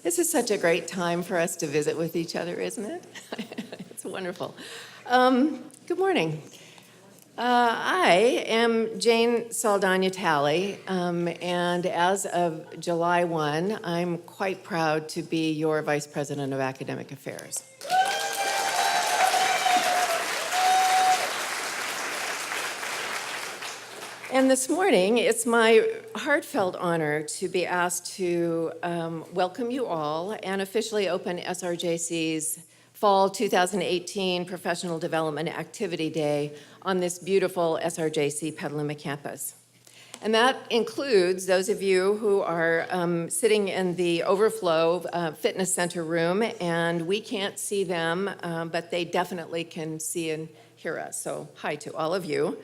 This is such a great time for us to visit with each other, isn't it? It's wonderful. Good morning. I am Jane Saldana-Talley, and as of July 1, I'm quite proud to be your Vice President of Academic Affairs. And this morning, it's my heartfelt honor to be asked to welcome you all and officially open SRJC's Fall 2018 Professional Development Activity Day on this beautiful SRJC Petaluma campus. And that includes those of you who are sitting in the overflow fitness center room, and we can't see them, but they definitely can see and hear us. So hi to all of you.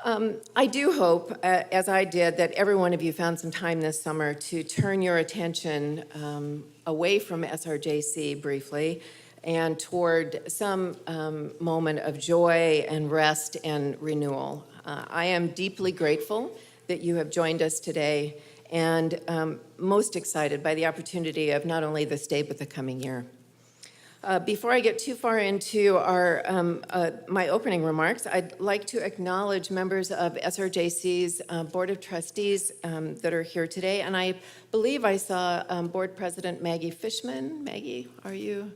I do hope, as I did, that every one of you found some time this summer to turn your attention away from SRJC briefly and toward some moment of joy and rest and renewal. I am deeply grateful that you have joined us today and most excited by the opportunity of not only this day but the coming year. Before I get too far into my opening remarks, I'd like to acknowledge members of SRJC's Board of Trustees that are here today. And I believe I saw Board President Maggie Fishman. Maggie, are you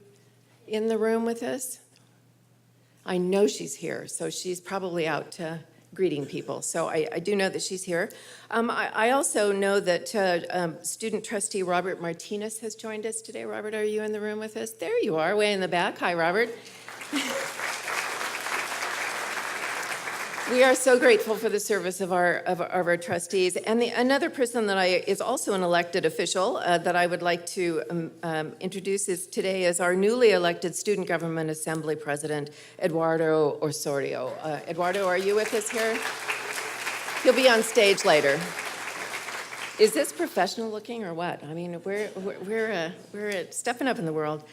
in the room with us? I know she's here, so she's probably out greeting people. So I do know that she's here. I also know that student trustee Robert Martinez has joined us today. Robert, are you in the room with us? There you are, way in the back. Hi, Robert. We are so grateful for the service of our trustees. And another person that is also an elected official that I would like to introduce today is our newly elected Student Government Assembly President, Eduardo Osorio. Eduardo, are you with us here? He'll be on stage later. Is this professional looking or what? I mean, we're stepping up in the world.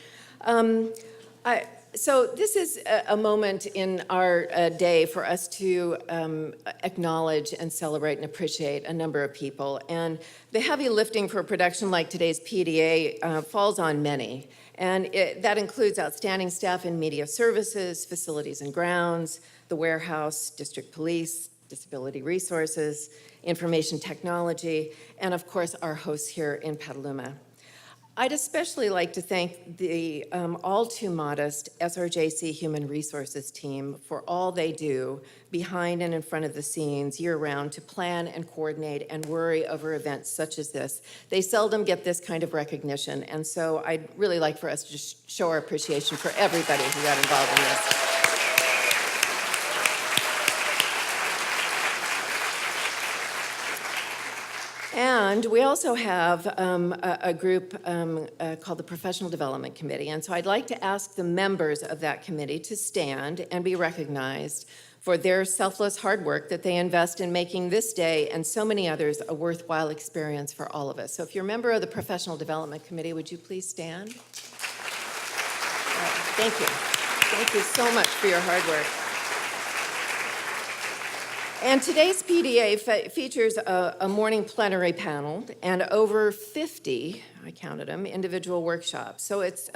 So this is a moment in our day for us to acknowledge and celebrate and appreciate a number of people. And the heavy lifting for a production like today's PDA falls on many. And that includes outstanding staff in media services, facilities and grounds, the warehouse, district police, disability resources, information technology, and of course our hosts here in Petaluma. I'd especially like to thank the all too modest SRJC Human Resources team for all they do behind and in front of the scenes year-round to plan and coordinate and worry over events such as this. They seldom get this kind of recognition, and so I'd really like for us to show our appreciation for everybody who got involved in this. And we also have a group called the Professional Development Committee. And so I'd like to ask the members of that committee to stand and be recognized for their selfless hard work that they invest in making this day and so many others a worthwhile experience for all of us. So if you're a member of the Professional Development Committee, would you please stand? Thank you. Thank you so much for your hard work. And today's PDA features a morning plenary panel and over 50, I counted them, individual workshops. So it's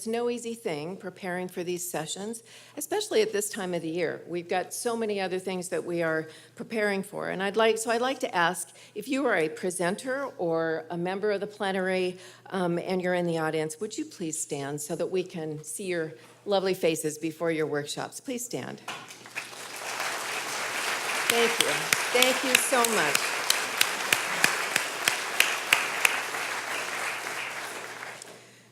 no easy thing preparing for these sessions, especially at this time of the year. We've got so many other things that we are preparing for. And I'd like to ask if you are a presenter or a member of the plenary and you're in the audience, would you please stand so that we can see your lovely faces before your workshops? Please stand. Thank you. Thank you so much.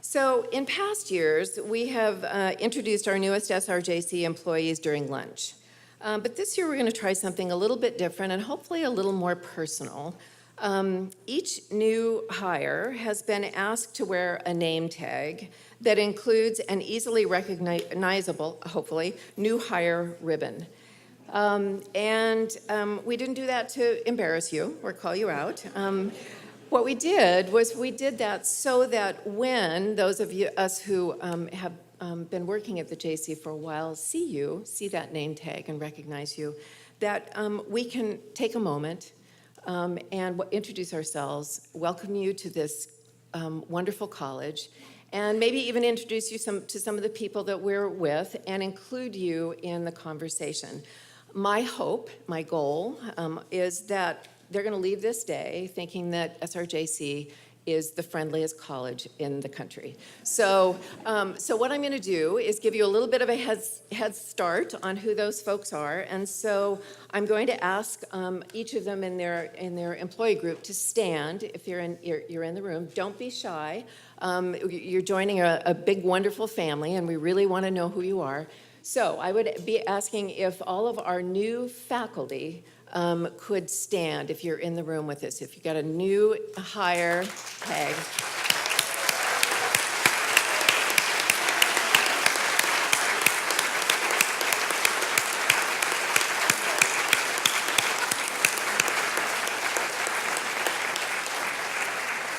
So in past years, we have introduced our newest SRJC employees during lunch. But this year, we're going to try something a little bit different and hopefully a little more personal. Each new hire has been asked to wear a name tag that includes an easily recognizable, hopefully, new hire ribbon. We didn't do that to embarrass you or call you out. What we did was we did that so that when those of us who have been working at the JC for a while see that name tag and recognize you, that we can take a moment and introduce ourselves, welcome you to this wonderful college, and maybe even introduce you to some of the people that we're with and include you in the conversation. My hope, my goal, is that they're going to leave this day thinking that SRJC is the friendliest college in the country. So what I'm going to do is give you a little bit of a head start on who those folks are, and so I'm going to ask each of them in their employee group to stand if you're in the room. Don't be shy. You're joining a big, wonderful family, and we really want to know who you are. So I would be asking if all of our new faculty could stand if you're in the room with us. If you got a new hire, Peg.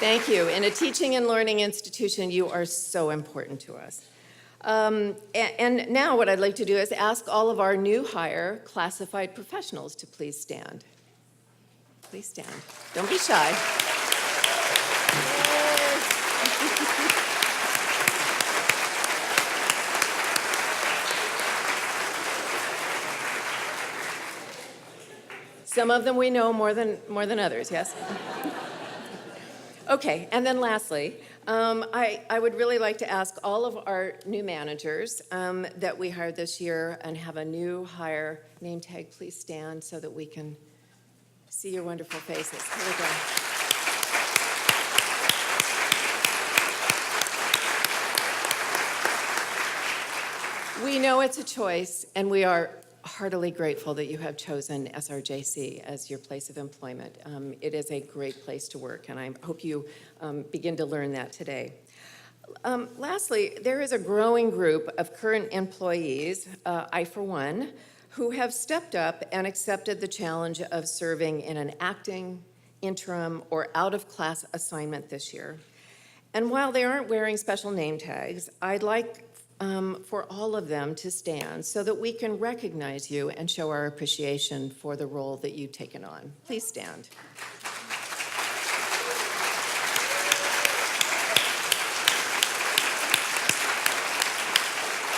Thank you. In a teaching and learning institution, you are so important to us. And now what I'd like to do is ask all of our new hire classified professionals to please stand. Please stand. Don't be shy. Some of them we know more than others, yes? Okay, and then lastly, I would really like to ask all of our new managers that we hired this year and have a new hire name tag, please stand so that we can see your wonderful faces. Here we go. We know it's a choice, and we are heartily grateful that you have chosen SRJC as your place of employment. It is a great place to work, and I hope you begin to learn that today. Lastly, there is a growing group of current employees, I for one, who have stepped up and accepted the challenge of serving in an acting, interim, or out-of-class assignment this year. And while they aren't wearing special name tags, I'd like for all of them to stand so that we can recognize you and show our appreciation for the role that you've taken on. Please stand.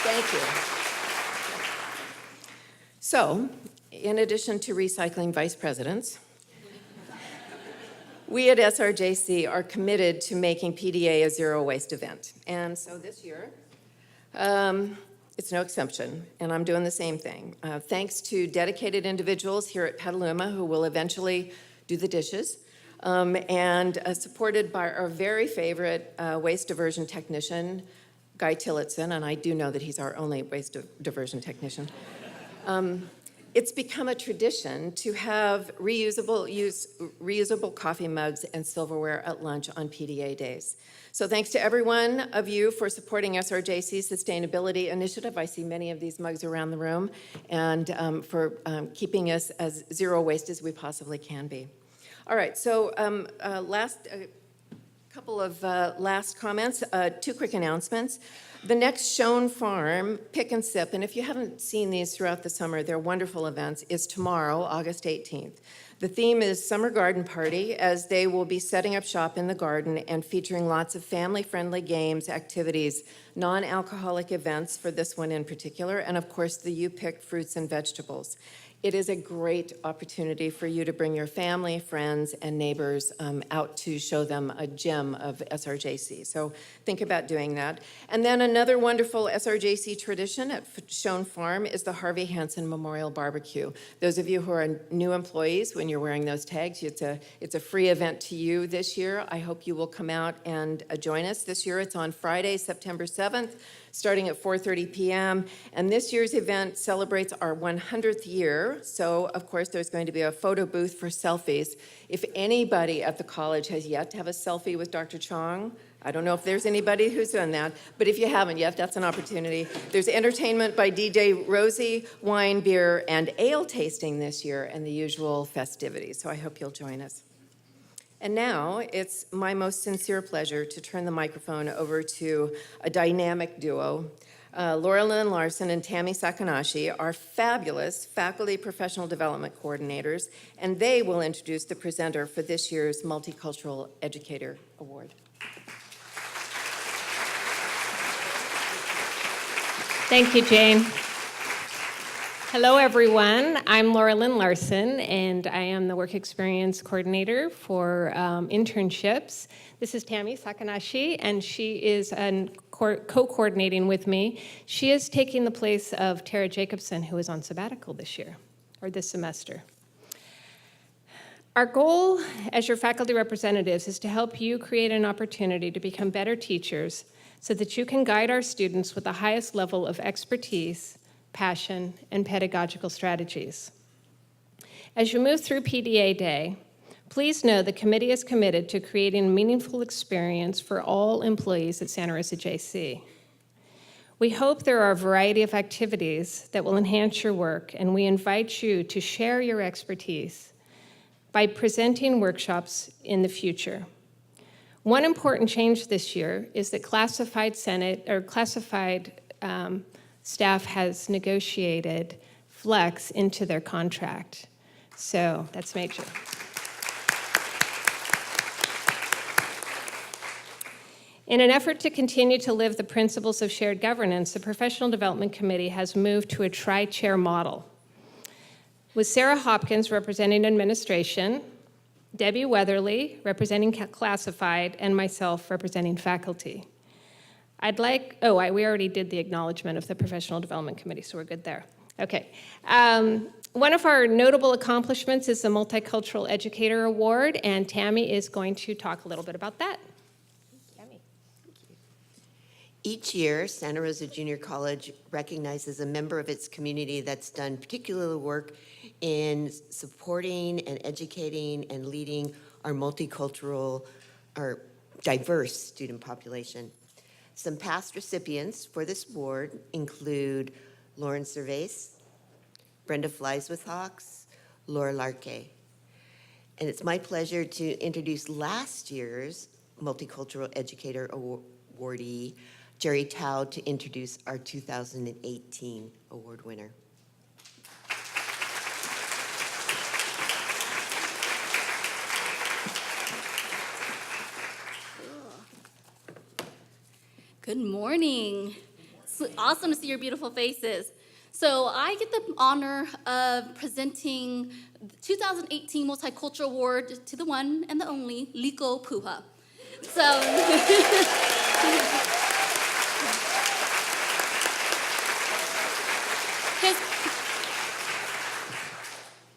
Thank you. So, in addition to recycling vice presidents, we at SRJC are committed to making PDA a zero waste event. And so this year, it's no exception, and I'm doing the same thing. Thanks to dedicated individuals here at Petaluma who will eventually do the dishes, and supported by our very favorite waste diversion technician, Guy Tillotson, and I do know that he's our only waste diversion technician. It's become a tradition to have reusable coffee mugs and silverware at lunch on PDA days. So thanks to every one of you for supporting SRJC's sustainability initiative. I see many of these mugs around the room, and for keeping us as zero waste as we possibly can be. All right, so couple of last comments, 2 quick announcements. The next Schoen Farm Pick and Sip, and if you haven't seen these throughout the summer, they're wonderful events, is tomorrow, August 18th. The theme is Summer Garden Party, as they will be setting up shop in the garden and featuring lots of family-friendly games, activities, non-alcoholic events for this one in particular, and of course the You Pick fruits and vegetables. It is a great opportunity for you to bring your family, friends, and neighbors out to show them a gem of SRJC. So think about doing that. And then another wonderful SRJC tradition at Schoen Farm is the Harvey Hansen Memorial Barbecue. Those of you who are new employees, when you're wearing those tags, it's a free event to you this year. I hope you will come out and join us. This year it's on Friday, September 7th, starting at 4:30 p.m. And this year's event celebrates our 100th year. So, of course, there's going to be a photo booth for selfies. If anybody at the college has yet to have a selfie with Dr. Chong, I don't know if there's anybody who's done that, but if you haven't yet, that's an opportunity. There's entertainment by DJ Rosie, wine, beer, and ale tasting this year, and the usual festivities. So I hope you'll join us. And now it's my most sincere pleasure to turn the microphone over to a dynamic duo. Laura Lynn Larson and Tammy Sakanashi are fabulous faculty professional development coordinators, and they will introduce the presenter for this year's Multicultural Educator Award. Thank you, Jane. Hello, everyone. I'm Laura Lynn Larson, and I am the Work Experience Coordinator for internships. This is Tammy Sakanashi, and she is co-coordinating with me. She is taking the place of Tara Jacobson, who is on sabbatical this year, or this semester. Our goal as your faculty representatives is to help you create an opportunity to become better teachers so that you can guide our students with the highest level of expertise, passion, and pedagogical strategies. As you move through PDA Day, please know the committee is committed to creating a meaningful experience for all employees at Santa Rosa JC. We hope there are a variety of activities that will enhance your work, and we invite you to share your expertise by presenting workshops in the future. One important change this year is that classified staff has negotiated flex into their contract. So that's major. In an effort to continue to live the principles of shared governance, the Professional Development Committee has moved to a tri-chair model, with Sarah Hopkins representing administration, Debbie Weatherly representing classified, and myself representing faculty. We already did the acknowledgement of the Professional Development Committee, so we're good there. Okay. One of our notable accomplishments is the Multicultural Educator Award, and Tammy is going to talk a little bit about that. Tammy. Each year, Santa Rosa Junior College recognizes a member of its community that's done particular work in supporting and educating and leading our multicultural, our diverse student population. Some past recipients for this award include Lauren Cervais, Brenda Flies with Hawks, Laura Larke. And it's my pleasure to introduce last year's Multicultural Educator Awardee, Jerry Tao, to introduce our 2018 award winner. Good morning. It's awesome to see your beautiful faces. So I get the honor of presenting the 2018 Multicultural Award to the one and the only Liko Puha.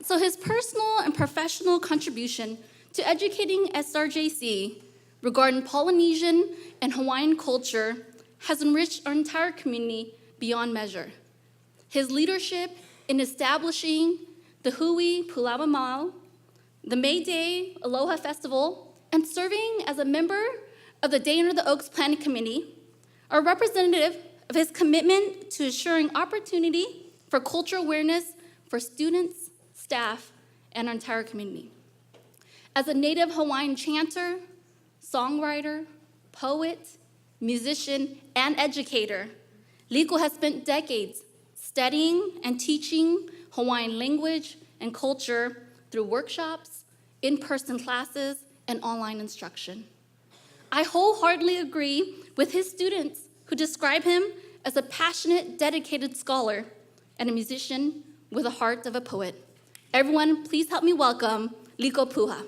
So his personal and professional contribution to educating SRJC regarding Polynesian and Hawaiian culture has enriched our entire community beyond measure. His leadership in establishing the Hui Pulawa Mall, the May Day Aloha Festival, and serving as a member of the Day Under the Oaks Planning Committee are representative of his commitment to ensuring opportunity for cultural awareness for students, staff, and our entire community. As a native Hawaiian chanter, songwriter, poet, musician, and educator, Liko has spent decades studying and teaching Hawaiian language and culture through workshops, in-person classes, and online instruction. I wholeheartedly agree with his students who describe him as a passionate, dedicated scholar and a musician with a heart of a poet. Everyone, please help me welcome Liko Puha.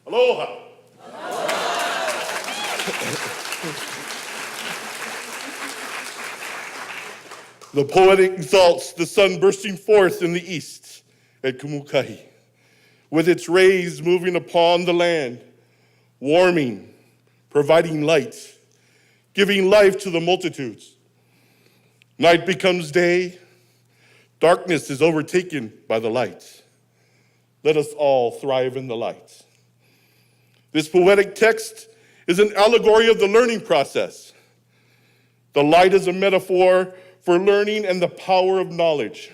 Aloha. The poetic exalts the sun bursting forth in the east at Kumukahi, with its rays moving upon the land, warming, providing light, giving life to the multitudes. Night becomes day, darkness is overtaken by the light. Let us all thrive in the light. This poetic text is an allegory of the learning process. The light is a metaphor for learning and the power of knowledge.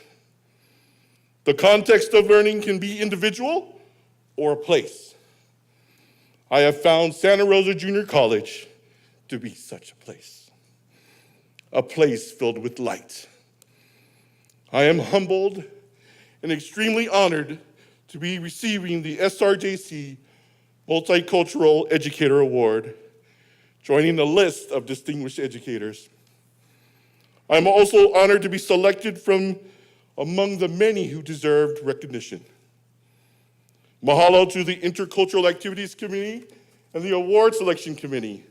The context of learning can be individual or a place. I have found Santa Rosa Junior College to be such a place filled with light. I am humbled and extremely honored to be receiving the SRJC Multicultural Educator Award, joining a list of distinguished educators. I'm also honored to be selected from among the many who deserved recognition. Mahalo to the Intercultural Activities Committee and the Award Selection Committee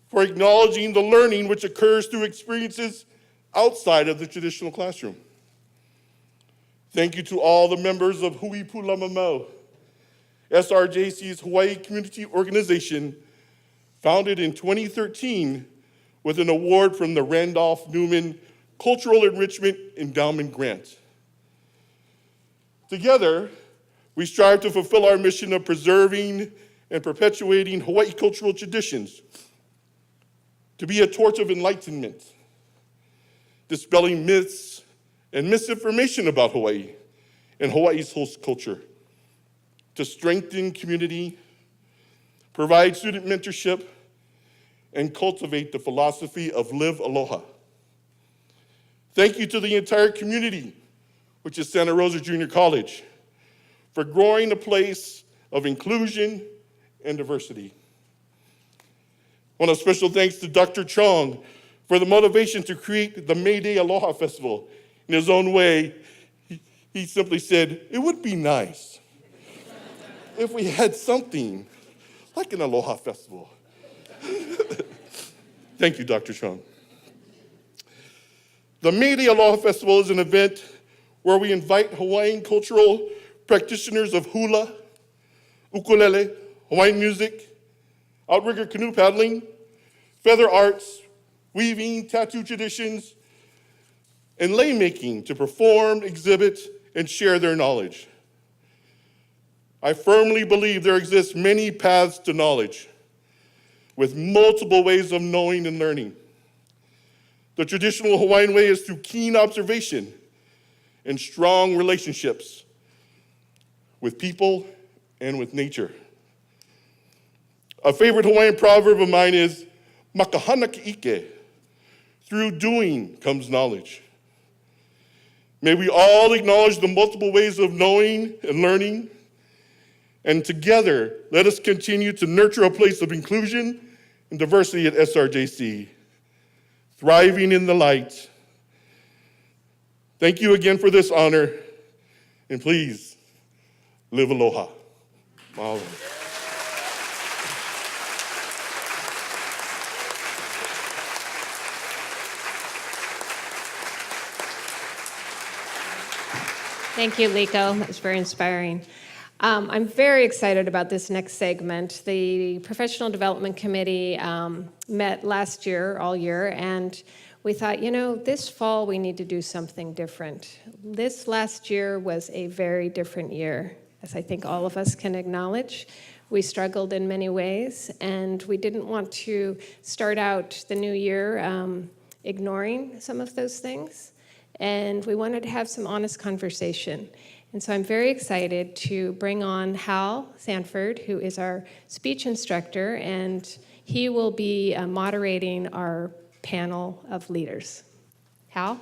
for acknowledging the learning which occurs through experiences outside of the traditional classroom. Thank you to all the members of Hui Pulamamau, SRJC's Hawaii Community Organization, founded in 2013 with an award from the Randolph Newman Cultural Enrichment Endowment Grant. Together, we strive to fulfill our mission of preserving and perpetuating Hawaii cultural traditions, to be a torch of enlightenment, dispelling myths and misinformation about Hawaii and Hawaii's host culture, to strengthen community, provide student mentorship, and cultivate the philosophy of live aloha. Thank you to the entire community, which is Santa Rosa Junior College, for growing a place of inclusion and diversity. I want a special thanks to Dr. Chong for the motivation to create the May Day Aloha Festival. In his own way, he simply said, it would be nice if we had something like an Aloha Festival. Thank you, Dr. Chong. The May Day Aloha Festival is an event where we invite Hawaiian cultural practitioners of hula, ukulele, Hawaiian music, outrigger canoe paddling, feather arts, weaving, tattoo traditions, and lei making to perform, exhibit, and share their knowledge. I firmly believe there exist many paths to knowledge, with multiple ways of knowing and learning. The traditional Hawaiian way is through keen observation and strong relationships with people and with nature. A favorite Hawaiian proverb of mine is, makahana ki ike, through doing comes knowledge. May we all acknowledge the multiple ways of knowing and learning, and together, let us continue to nurture a place of inclusion and diversity at SRJC, thriving in the light. Thank you again for this honor, and please, live aloha. Mahalo. Thank you, Liko. That's very inspiring. I'm very excited about this next segment. The Professional Development Committee met last year, all year, and we thought, this fall we need to do something different. This last year was a very different year, as I think all of us can acknowledge. We struggled in many ways, and we didn't want to start out the new year ignoring some of those things, and we wanted to have some honest conversation. And so I'm very excited to bring on Hal Sanford, who is our speech instructor, and he will be moderating our panel of leaders. Hal?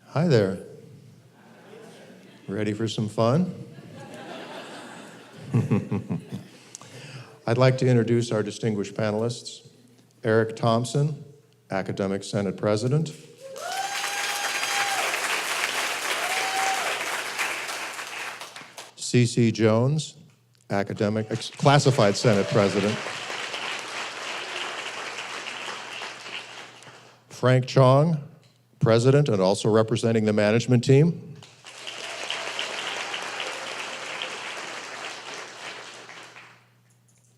Hi there. Ready for some fun? I'd like to introduce our distinguished panelists. Eric Thompson, Academic Senate President. C.C. Jones, Classified Senate President. Frank Chong, President and also representing the management team.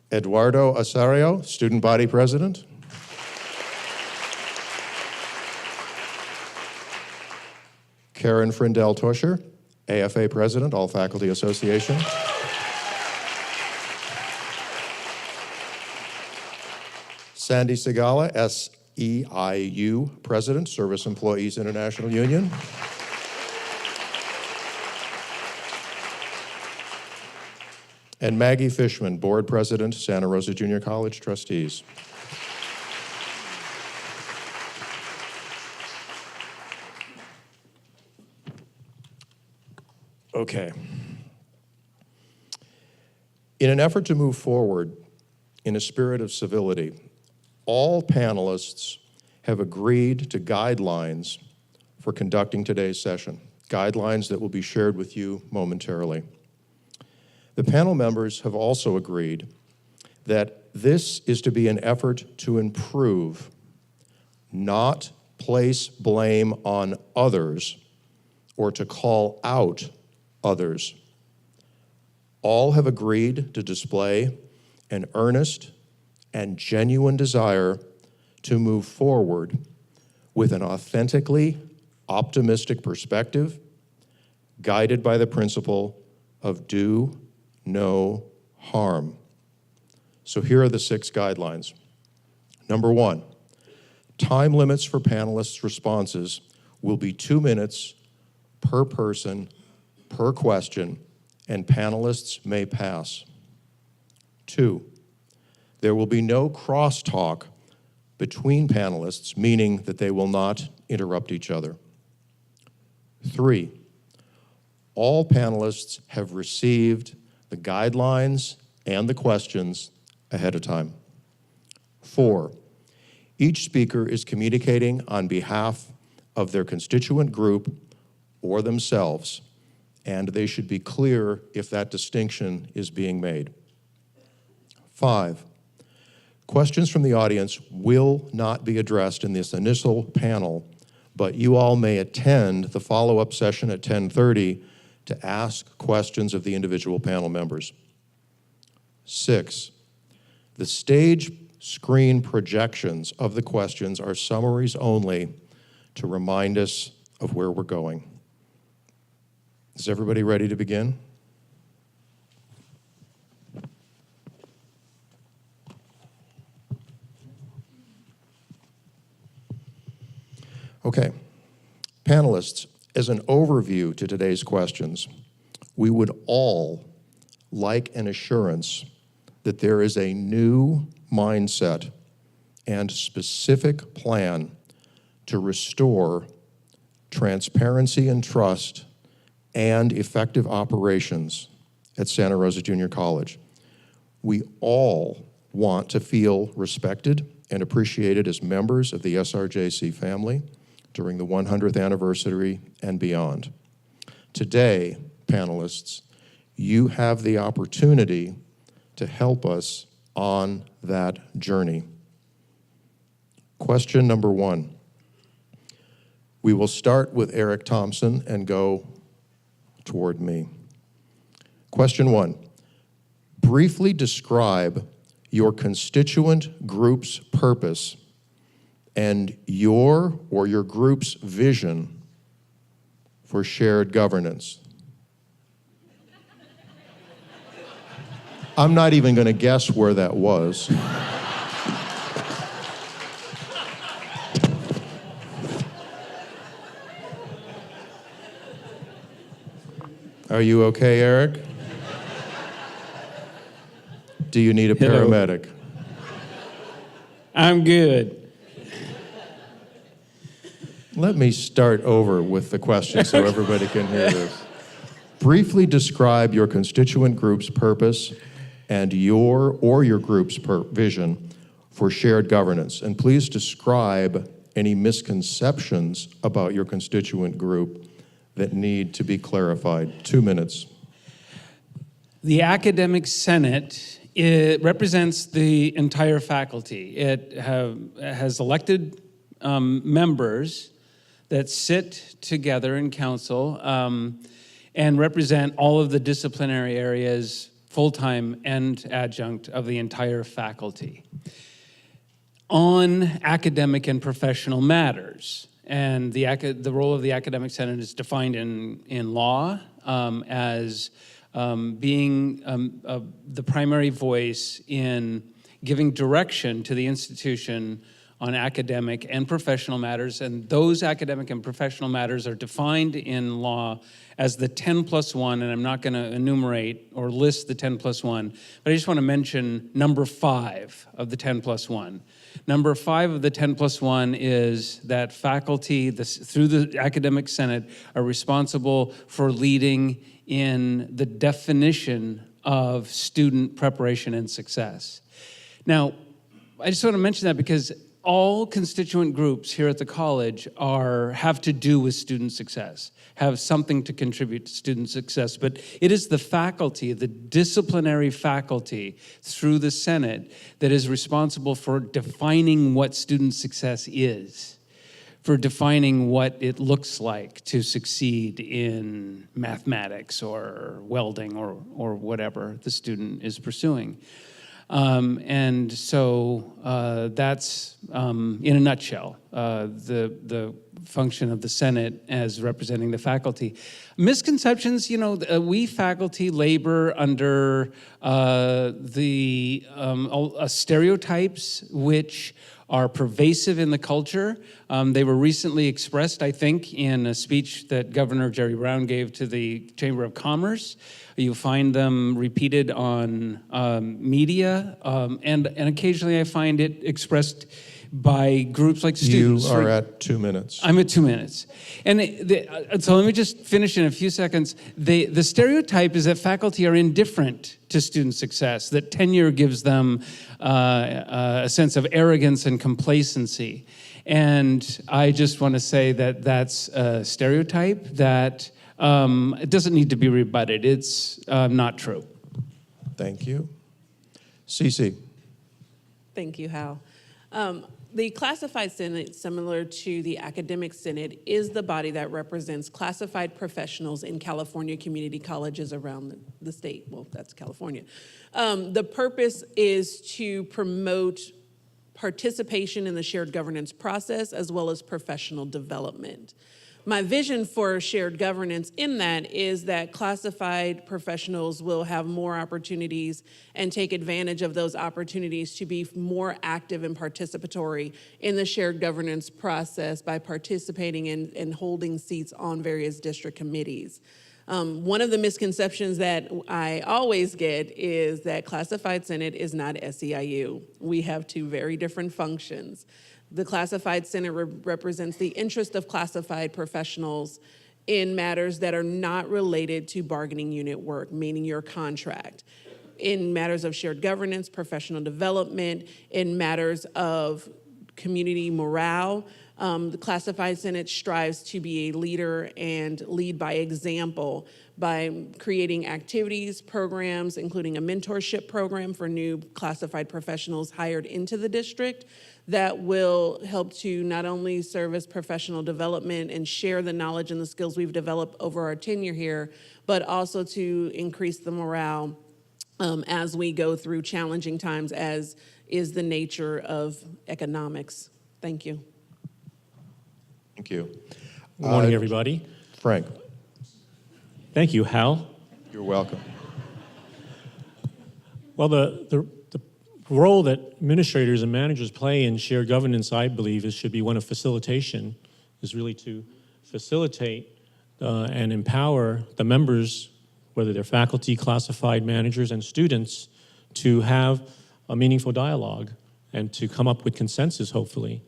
Eduardo Asario, Student Body President. Karen Frindell-Tusher, AFA President, All Faculty Association. Sandy Segala, SEIU President, Service Employees International Union. And Maggie Fishman, Board President, Santa Rosa Junior College Trustees. Okay. In an effort to move forward in a spirit of civility, all panelists have agreed to guidelines for conducting today's session, guidelines that will be shared with you momentarily. The panel members have also agreed that this is to be an effort to improve, not place blame on others or to call out others. All have agreed to display an earnest and genuine desire to move forward with an authentically optimistic perspective, guided by the principle of do no harm. So here are the 6 guidelines. Number 1, time limits for panelists' responses will be 2 minutes per person per question, and panelists may pass. 2, there will be no crosstalk between panelists, meaning that they will not interrupt each other. 3, all panelists have received the guidelines and the questions ahead of time. 4, each speaker is communicating on behalf of their constituent group or themselves, and they should be clear if that distinction is being made. 5, questions from the audience will not be addressed in this initial panel, but you all may attend the follow-up session at 10:30 to ask questions of the individual panel members. 6, the stage screen projections of the questions are summaries only to remind us of where we're going. Is everybody ready to begin? Okay, panelists, as an overview to today's questions, we would all like an assurance that there is a new mindset and specific plan to restore transparency and trust and effective operations at Santa Rosa Junior College. We all want to feel respected and appreciated as members of the SRJC family during the 100th anniversary and beyond. Today, panelists, you have the opportunity to help us on that journey. Question number 1. We will start with Eric Thompson and go toward me. Question 1. Briefly describe your constituent group's purpose and your or your group's vision for shared governance. I'm not even going to guess where that was. Are you okay, Eric? Do you need a paramedic? I'm good. Let me start over with the question so everybody can hear this. Briefly describe your constituent group's purpose and your or your group's vision for shared governance. And please describe any misconceptions about your constituent group that need to be clarified. 2 minutes. The Academic Senate, it represents the entire faculty. It has elected members that sit together in council and represent all of the disciplinary areas, full-time and adjunct, of the entire faculty on academic and professional matters. And the role of the Academic Senate is defined in law as being the primary voice in giving direction to the institution on academic and professional matters. And those academic and professional matters are defined in law as the 10+1, and I'm not going to enumerate or list the 10+1, but I just want to mention number 5 of the 10+1. Number 5 of the 10+1 is that faculty, through the Academic Senate, are responsible for leading in the definition of student preparation and success. Now, I just want to mention that because all constituent groups here at the college have to do with student success, have something to contribute to student success, but it is the faculty, the disciplinary faculty through the Senate that is responsible for defining what student success is, for defining what it looks like to succeed in mathematics or welding or whatever the student is pursuing. And so that's, in a nutshell, the function of the Senate as representing the faculty. Misconceptions, we faculty labor under the stereotypes which are pervasive in the culture. They were recently expressed, I think, in a speech that Governor Jerry Brown gave to the Chamber of Commerce. You find them repeated on media, and occasionally I find it expressed by groups like students. You are at 2 minutes. I'm at 2 minutes. And so let me just finish in a few seconds. The stereotype is that faculty are indifferent to student success, that tenure gives them a sense of arrogance and complacency. And I just want to say that that's a stereotype that it doesn't need to be rebutted. It's not true. Thank you. Cece. Thank you, Hal. The Classified Senate, similar to the Academic Senate, is the body that represents classified professionals in California community colleges around the state. Well, that's California. The purpose is to promote participation in the shared governance process as well as professional development. My vision for shared governance in that is that classified professionals will have more opportunities and take advantage of those opportunities to be more active and participatory in the shared governance process by participating in and holding seats on various district committees. One of the misconceptions that I always get is that Classified Senate is not SEIU. We have two very different functions. The Classified Senate represents the interest of classified professionals in matters that are not related to bargaining unit work, meaning your contract. In matters of shared governance, professional development, in matters of community morale, the Classified Senate strives to be a leader and lead by example by creating activities, programs, including a mentorship program for new classified professionals hired into the district that will help to not only serve as professional development and share the knowledge and the skills we've developed over our tenure here, but also to increase the morale as we go through challenging times, as is the nature of economics. Thank you. Thank you. Good morning, everybody. Frank. Thank you, Hal. You're welcome. Well, the role that administrators and managers play in shared governance, I believe, should be one of facilitation, is really to facilitate and empower the members, whether they're faculty, classified managers, and students, to have a meaningful dialogue and to come up with consensus, hopefully.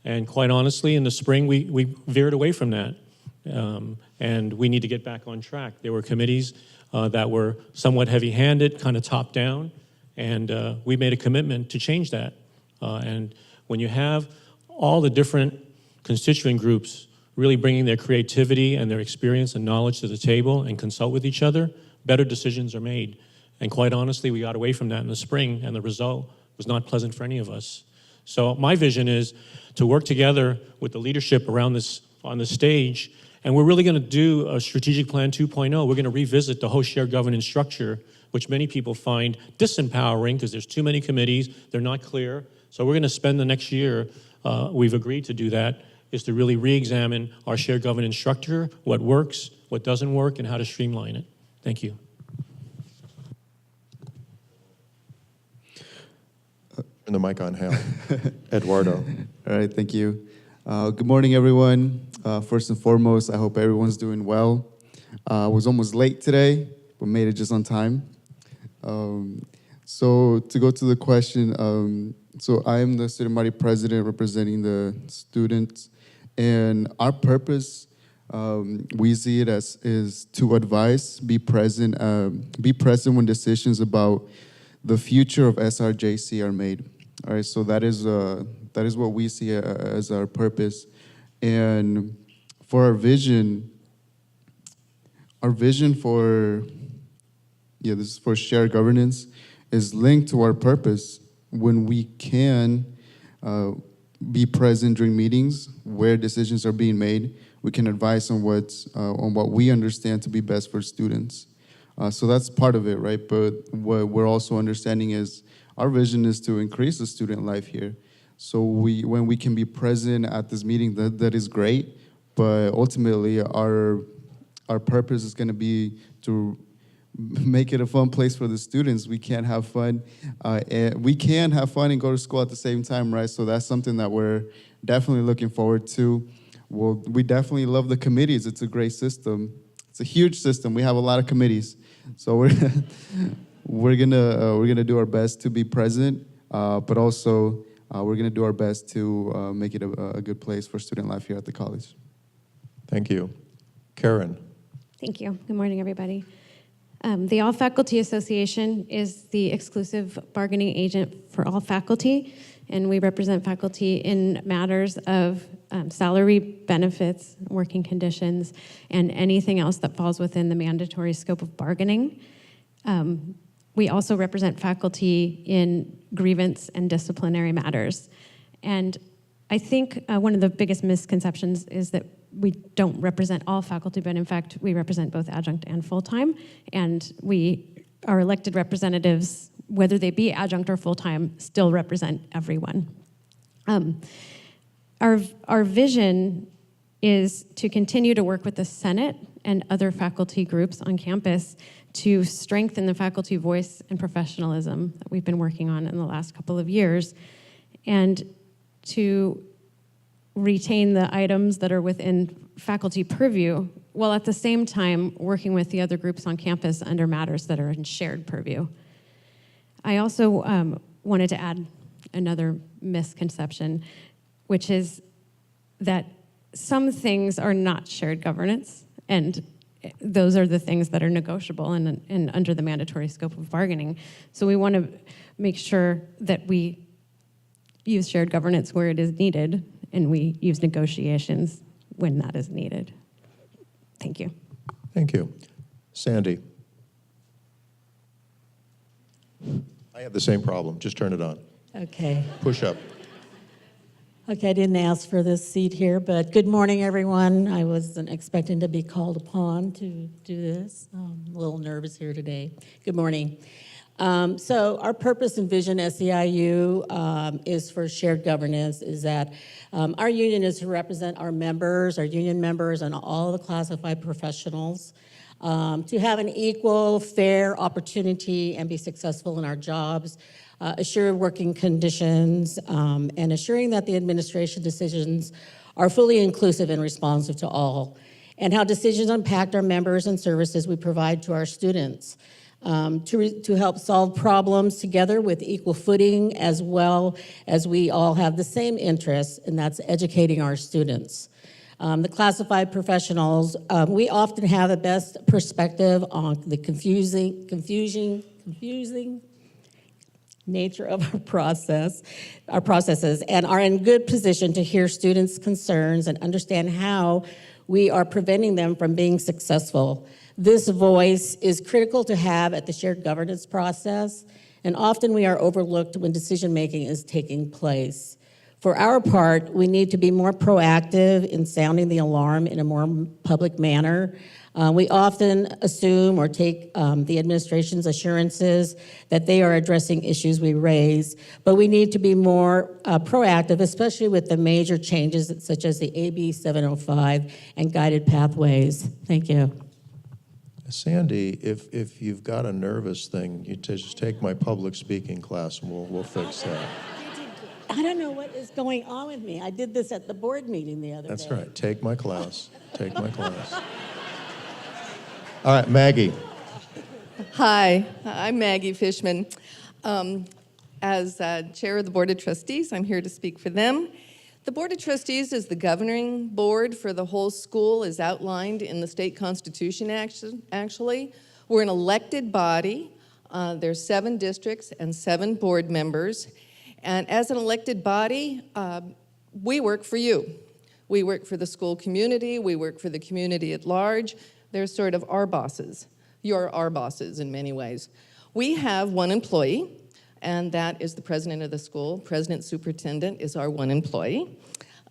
And quite honestly, in the spring, we veered away from that. and we need to get back on track. There were committees that were somewhat heavy-handed, kind of top-down, and we made a commitment to change that. And when you have all the different constituent groups really bringing their creativity and their experience and knowledge to the table and consult with each other, better decisions are made. And quite honestly, we got away from that in the spring, and the result was not pleasant for any of us. So my vision is to work together with the leadership around this on the stage, and we're really going to do a strategic plan 2.0. We're going to revisit the whole shared governance structure, which many people find disempowering because there's too many committees, they're not clear. So we're going to spend the next year, we've agreed to do that, is to really re-examine our shared governance structure, what works, what doesn't work, and how to streamline it. Thank you. Turn the mic on, Hal. Eduardo. All right, thank you. Good morning, everyone. First and foremost, I hope everyone's doing well. I was almost late today, but made it just on time. So to go to the question, so I am the student body president representing the students, and our purpose, we see it as is to advise, be present when decisions about the future of SRJC are made. All right, so that is what we see as our purpose. And for our vision for, this is for shared governance, is linked to our purpose. When we can be present during meetings where decisions are being made, we can advise on what we understand to be best for students. So that's part of it, right? But what we're also understanding is our vision is to increase the student life here. So when we can be present at this meeting, that is great. But ultimately, our purpose is going to be to make it a fun place for the students. We can't have fun, and we can have fun and go to school at the same time, right? So that's something that we're definitely looking forward to. Well, we definitely love the committees. It's a great system. It's a huge system. We have a lot of committees, so we're gonna do our best to be present, but also we're gonna do our best to make it a good place for student life here at the college. Thank you. Karen. Thank you. Good morning, everybody. The All Faculty Association is the exclusive bargaining agent for all faculty, and we represent faculty in matters of salary, benefits, working conditions, and anything else that falls within the mandatory scope of bargaining. We also represent faculty in grievance and disciplinary matters. And I think one of the biggest misconceptions is that we don't represent all faculty, but in fact, we represent both adjunct and full-time, and our elected representatives, whether they be adjunct or full-time, still represent everyone. Our vision is to continue to work with the Senate and other faculty groups on campus to strengthen the faculty voice and professionalism that we've been working on in the last couple of years, and to retain the items that are within faculty purview, while at the same time working with the other groups on campus under matters that are in shared purview. I also wanted to add another misconception, which is that some things are not shared governance, and those are the things that are negotiable and under the mandatory scope of bargaining. So we want to make sure that we use shared governance where it is needed, and we use negotiations when that is needed. Thank you. Thank you. Sandy. I have the same problem. Just turn it on. Okay. Push up. Okay, I didn't ask for this seat here, but good morning, everyone. I wasn't expecting to be called upon to do this. I'm a little nervous here today. Good morning. So our purpose and vision, SEIU, is for shared governance, is that our union is to represent our members, our union members, and all the classified professionals to have an equal, fair opportunity and be successful in our jobs, assure working conditions, and assuring that the administration decisions are fully inclusive and responsive to all, and how decisions impact our members and services we provide to our students. To help solve problems together with equal footing, as well as we all have the same interests, and that's educating our students. The classified professionals, we often have the best perspective on the confusing nature of our processes, and are in good position to hear students' concerns and understand how we are preventing them from being successful. This voice is critical to have at the shared governance process, and often we are overlooked when decision-making is taking place. For our part, we need to be more proactive in sounding the alarm in a more public manner. We often assume or take the administration's assurances that they are addressing issues we raise, but we need to be more proactive, especially with the major changes such as the AB 705 and guided pathways. Thank you. Sandy, if you've got a nervous thing, you just take my public speaking class and we'll fix that. I don't know what is going on with me. I did this at the board meeting the other day. That's right. Take my class. Take my class. All right, Maggie. Hi, I'm Maggie Fishman. As chair of the Board of Trustees, I'm here to speak for them. The Board of Trustees is the governing board for the whole school, as outlined in the state constitution, actually. We're an elected body. There's 7 districts and 7 board members. And as an elected body, we work for you. We work for the school community. We work for the community at large. They're sort of our bosses. You're our bosses in many ways. We have one employee, and that is the president of the school. President Superintendent is our one employee.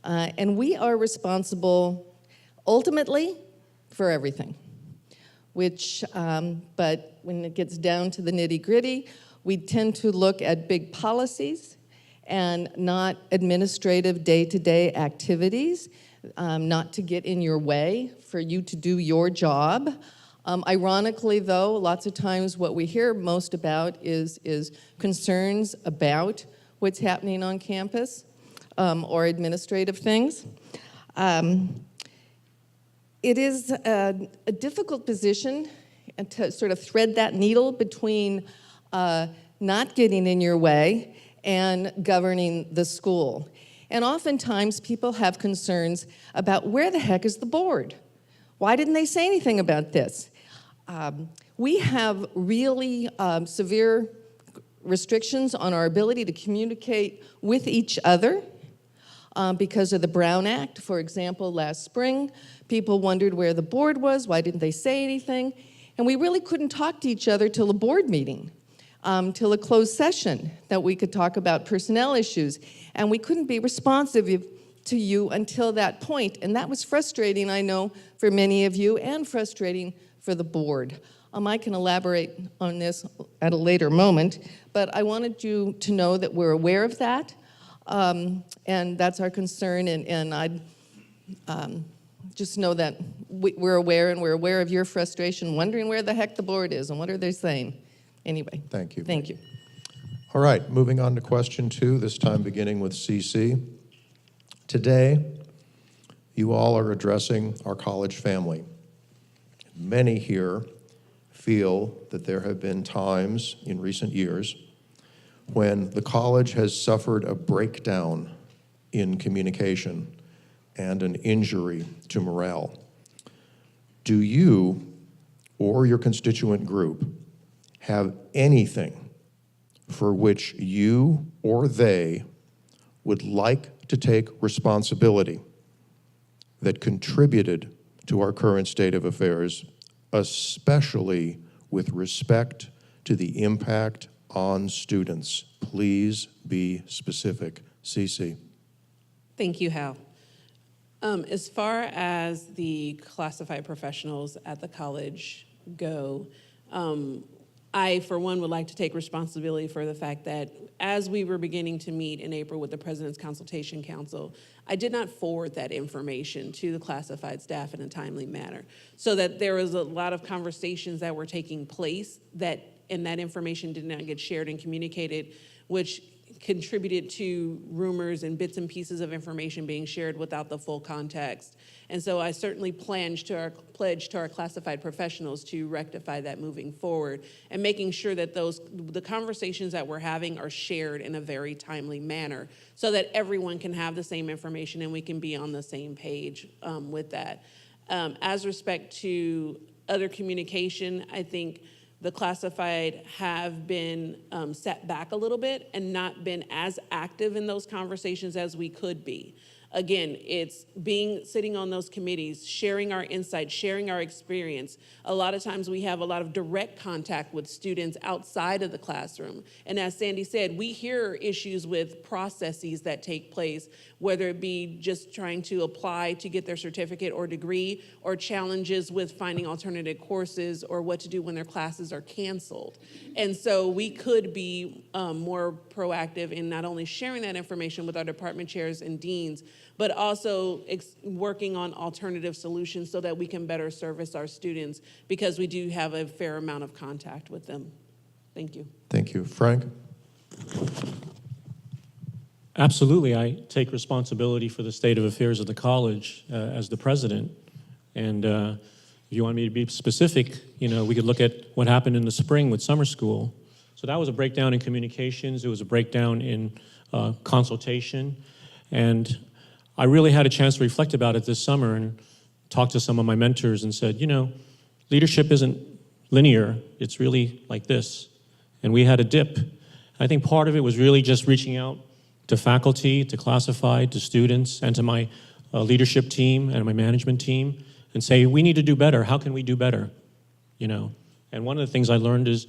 And we are responsible ultimately for everything, but when it gets down to the nitty-gritty, we tend to look at big policies and not administrative day-to-day activities, not to get in your way for you to do your job. Ironically, though, lots of times what we hear most about is concerns about what's happening on campus or administrative things. It is a difficult position to sort of thread that needle between not getting in your way and governing the school. And oftentimes people have concerns about where the heck is the board? Why didn't they say anything about this? We have really severe restrictions on our ability to communicate with each other because of the Brown Act. For example, last spring, people wondered where the board was, why didn't they say anything? And we really couldn't talk to each other till a board meeting. Till a closed session that we could talk about personnel issues. And we couldn't be responsive to you until that point. And that was frustrating, I know, for many of you and frustrating for the board. I can elaborate on this at a later moment, but I wanted you to know that we're aware of that. And that's our concern, and I'd just know that we're aware, and we're aware of your frustration, wondering where the heck the board is and what are they saying. Anyway. Thank you. Thank you. All right, moving on to question 2, this time beginning with CC. Today, you all are addressing our college family. Many here feel that there have been times in recent years when the college has suffered a breakdown in communication and an injury to morale. Do you or your constituent group have anything for which you or they would like to take responsibility that contributed to our current state of affairs, especially with respect to the impact on students? Please be specific. CC. Thank you, Hal. As far as the classified professionals at the college go, I, for one, would like to take responsibility for the fact that as we were beginning to meet in April with the President's Consultation Council, I did not forward that information to the classified staff in a timely manner, so that there was a lot of conversations that were taking place and that information did not get shared and communicated, which contributed to rumors and bits and pieces of information being shared without the full context. And so I certainly pledge to our classified professionals to rectify that moving forward and making sure that the conversations that we're having are shared in a very timely manner so that everyone can have the same information and we can be on the same page with that. As respect to other communication, I think the classified have been set back a little bit and not been as active in those conversations as we could be. Again, it's sitting on those committees, sharing our insights, sharing our experience. A lot of times we have a lot of direct contact with students outside of the classroom. And as Sandy said, we hear issues with processes that take place, whether it be just trying to apply to get their certificate or degree, or challenges with finding alternative courses, or what to do when their classes are canceled. And so we could be more proactive in not only sharing that information with our department chairs and deans, but also working on alternative solutions so that we can better service our students, because we do have a fair amount of contact with them. Thank you. Thank you. Frank? Absolutely. I take responsibility for the state of affairs of the college as the president. And if you want me to be specific, we could look at what happened in the spring with summer school. So that was a breakdown in communications. It was a breakdown in consultation. And I really had a chance to reflect about it this summer and talk to some of my mentors and said, leadership isn't linear. It's really like this. And we had a dip. I think part of it was really just reaching out to faculty, to classified, to students, and to my leadership team and my management team and say, we need to do better. How can we do better? And one of the things I learned is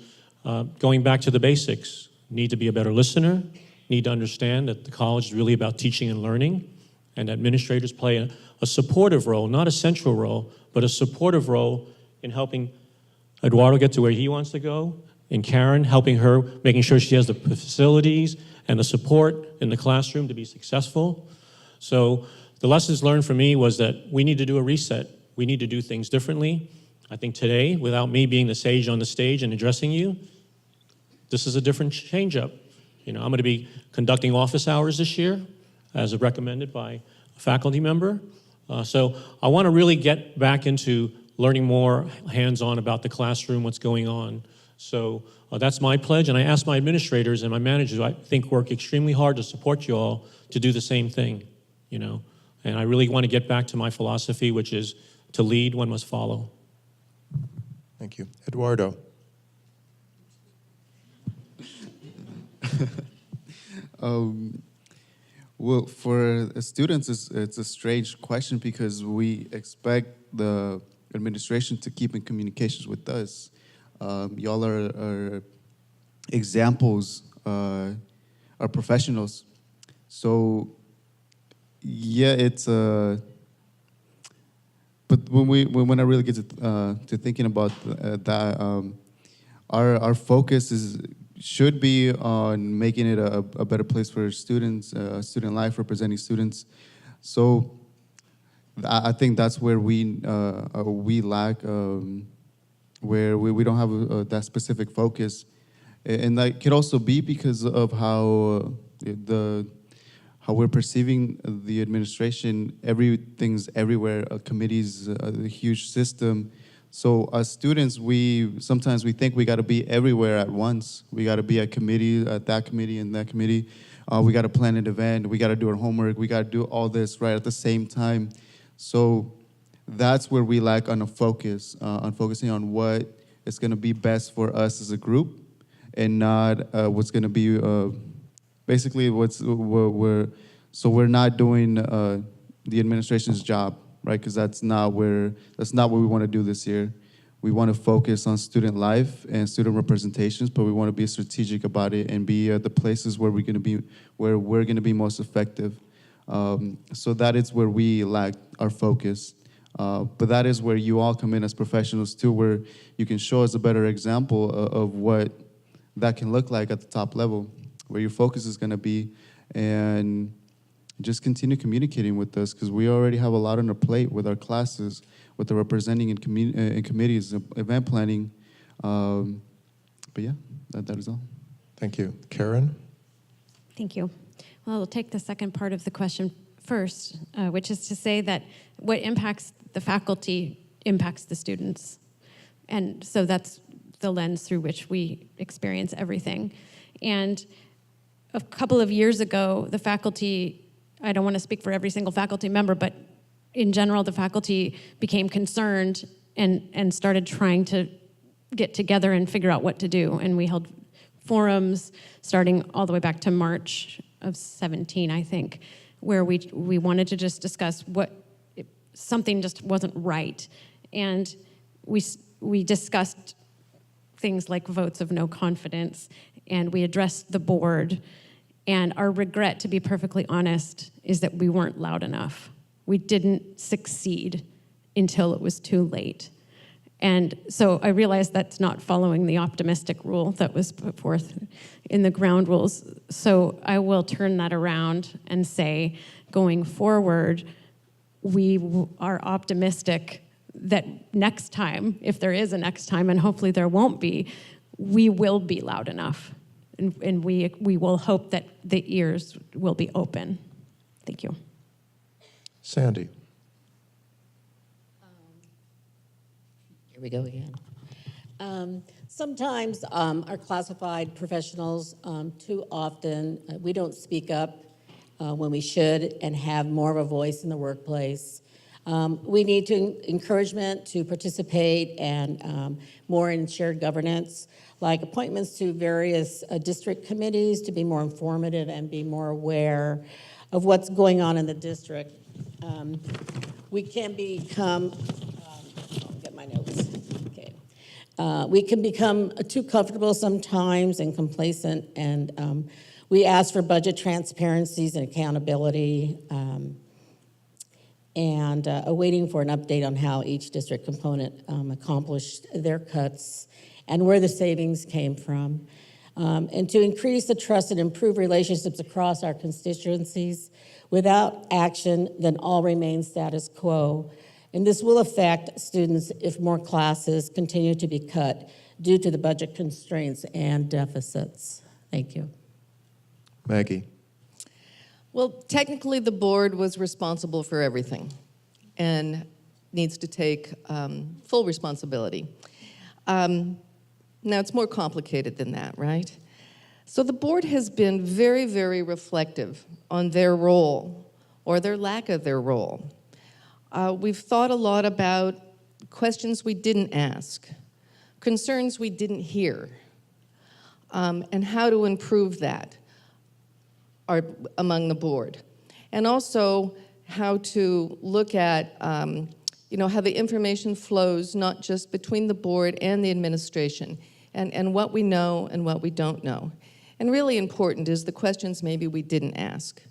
going back to the basics. Need to be a better listener, need to understand that the college is really about teaching and learning, and administrators play a supportive role, not a central role, but a supportive role in helping Eduardo get to where he wants to go, and Karen helping her, making sure she has the facilities and the support in the classroom to be successful. So the lessons learned for me was that we need to do a reset. We need to do things differently. I think today, without me being the sage on the stage and addressing you, this is a different change-up. I'm going to be conducting office hours this year, as recommended by a faculty member. So I want to really get back into learning more hands-on about the classroom, what's going on. So that's my pledge, and I ask my administrators and my managers, who I think work extremely hard to support you all, to do the same thing, And I really want to get back to my philosophy, which is to lead, one must follow. Thank you. Eduardo? Well, for students, it's a strange question because we expect the administration to keep in communications with us. Y'all are examples, are professionals. So, yeah, it's but when I really get to thinking about that, our focus should be on making it a better place for students, student life, representing students. So I think that's where we lack, where we don't have that specific focus. And that could also be because of how we're perceiving the administration. Everything's everywhere. A committee's a huge system. So as students, sometimes we think we got to be everywhere at once. We got to be at that committee and that committee. We got to plan an event. We got to do our homework. We got to do all this right at the same time. So that's where we lack on on focusing on what is going to be best for us as a group, and not what's going to be basically so we're not doing the administration's job. Right, because that's not what we want to do this year. We want to focus on student life and student representations, but we want to be strategic about it and be the places where we're going to be most effective. So that is where we lack our focus. But that is where you all come in as professionals too, where you can show us a better example of what that can look like at the top level, where your focus is going to be, and just continue communicating with us, because we already have a lot on our plate with our classes, with the representing in committees, event planning. But yeah, that is all. Thank you. Karen? Thank you. Well, I'll take the second part of the question first, which is to say that what impacts the faculty impacts the students. And so that's the lens through which we experience everything. And a couple of years ago, the faculty, I don't want to speak for every single faculty member, but in general, the faculty became concerned and started trying to get together and figure out what to do. And we held forums starting all the way back to March of 17, I think, where we wanted to just discuss something just wasn't right. And we discussed things like votes of no confidence, and we addressed the board. And our regret, to be perfectly honest, is that we weren't loud enough. We didn't succeed until it was too late. And so I realized that's not following the optimistic rule that was put forth in the ground rules. So I will turn that around and say, going forward, we are optimistic that next time, if there is a next time, and hopefully there won't be, we will be loud enough. And we will hope that the ears will be open. Thank you. Sandy. Here we go again. Sometimes our classified professionals, too often, we don't speak up when we should and have more of a voice in the workplace. We need encouragement to participate and more in shared governance, like appointments to various district committees to be more informative and be more aware of what's going on in the district. We can become, I'll get my notes, okay. We can become too comfortable sometimes and complacent, and we ask for budget transparencies and accountability, and awaiting for an update on how each district component accomplished their cuts and where the savings came from, and to increase the trust and improve relationships across our constituencies. Without action, then all remains status quo. And this will affect students if more classes continue to be cut due to the budget constraints and deficits. Thank you. Maggie. Well, technically, the board was responsible for everything and needs to take full responsibility. Now, it's more complicated than that, right? So the board has been very, very reflective on their role or their lack of their role. We've thought a lot about questions we didn't ask, concerns we didn't hear, and how to improve that among the board. And also how to look at how the information flows not just between the board and the administration, and what we know and what we don't know. And really important is the questions maybe we didn't ask,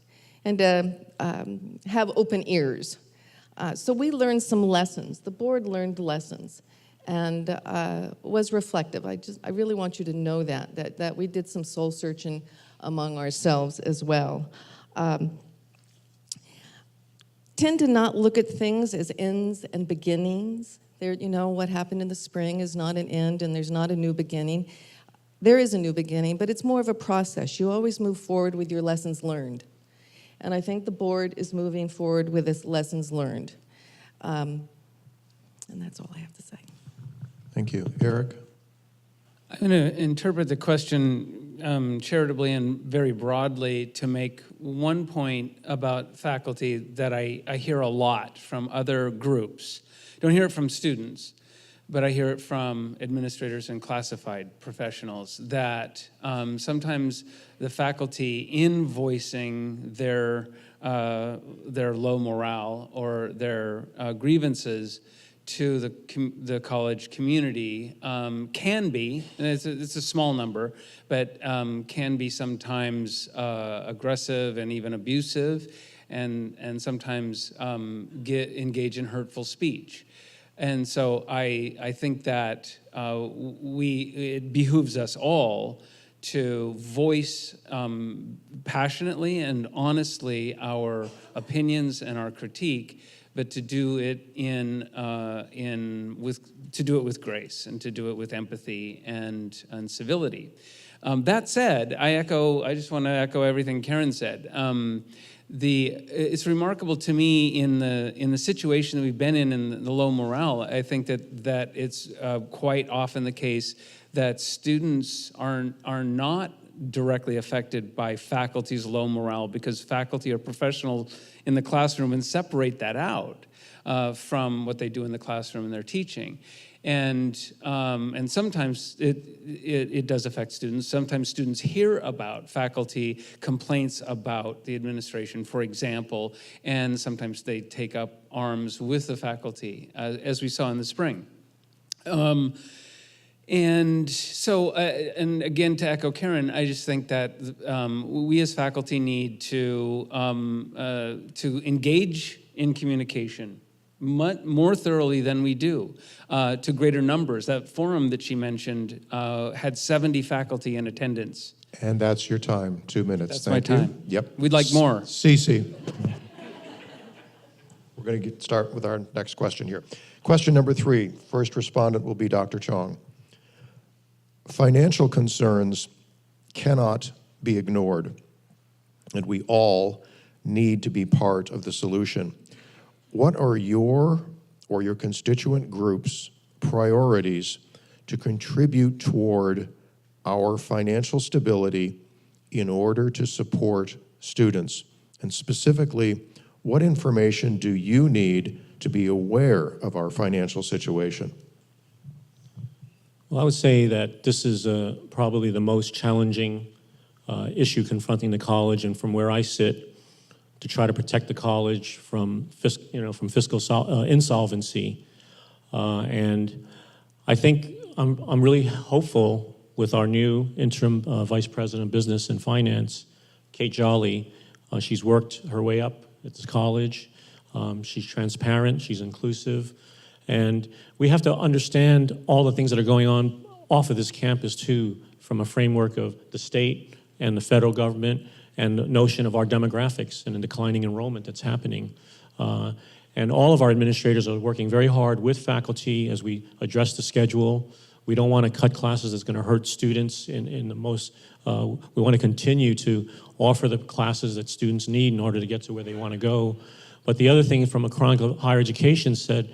and have open ears. So we learned some lessons. The board learned lessons and was reflective. I really want you to know that we did some soul searching among ourselves as well. Tend to not look at things as ends and beginnings. What happened in the spring is not an end, and there's not a new beginning. There is a new beginning, but it's more of a process. You always move forward with your lessons learned. And I think the board is moving forward with its lessons learned. And that's all I have to say. Thank you. Eric? I'm going to interpret the question charitably and very broadly to make one point about faculty that I hear a lot from other groups. Don't hear it from students, but I hear it from administrators and classified professionals that sometimes the faculty, in voicing their low morale or their grievances to the college community, can be, and it's a small number, but can be sometimes aggressive and even abusive, and sometimes engage in hurtful speech. And so I think that it behooves us all to voice passionately and honestly our opinions and our critique, but to do it with grace and to do it with empathy and civility. That said, I just want to echo everything Karen said. It's remarkable to me in the situation that we've been in the low morale. I think that it's quite often the case that students are not directly affected by faculty's low morale because faculty are professionals in the classroom and separate that out from what they do in the classroom and their teaching. And sometimes it does affect students. Sometimes students hear about faculty complaints about the administration, for example, and sometimes they take up arms with the faculty, as we saw in the spring. And so, and again, to echo Karen, I just think that we as faculty need to engage in communication more thoroughly than we do, to greater numbers. That forum that she mentioned had 70 faculty in attendance. And that's your time, 2 minutes. That's Thank my you. time. Yep. We'd like more. Cece. We're going to start with our next question here. Question number 3, first respondent will be Dr. Chong. Financial concerns cannot be ignored, and we all need to be part of the solution. What are your or your constituent group's priorities to contribute toward our financial stability in order to support students? And specifically, what information do you need to be aware of our financial situation? Well, I would say that this is probably the most challenging issue confronting the college, and from where I sit, to try to protect the college from fiscal insolvency. And I think I'm really hopeful with our new interim Vice President of Business and Finance, Kate Jolly. She's worked her way up at this college. She's transparent, she's inclusive, and we have to understand all the things that are going on off of this campus too, from a framework of the state and the federal government, and the notion of our demographics and the declining enrollment that's happening. And all of our administrators are working very hard with faculty as we address the schedule. We don't want to cut classes that's going to hurt students in the most, we want to continue to offer the classes that students need in order to get to where they want to go. But the other thing from a Chronicle of Higher Education said,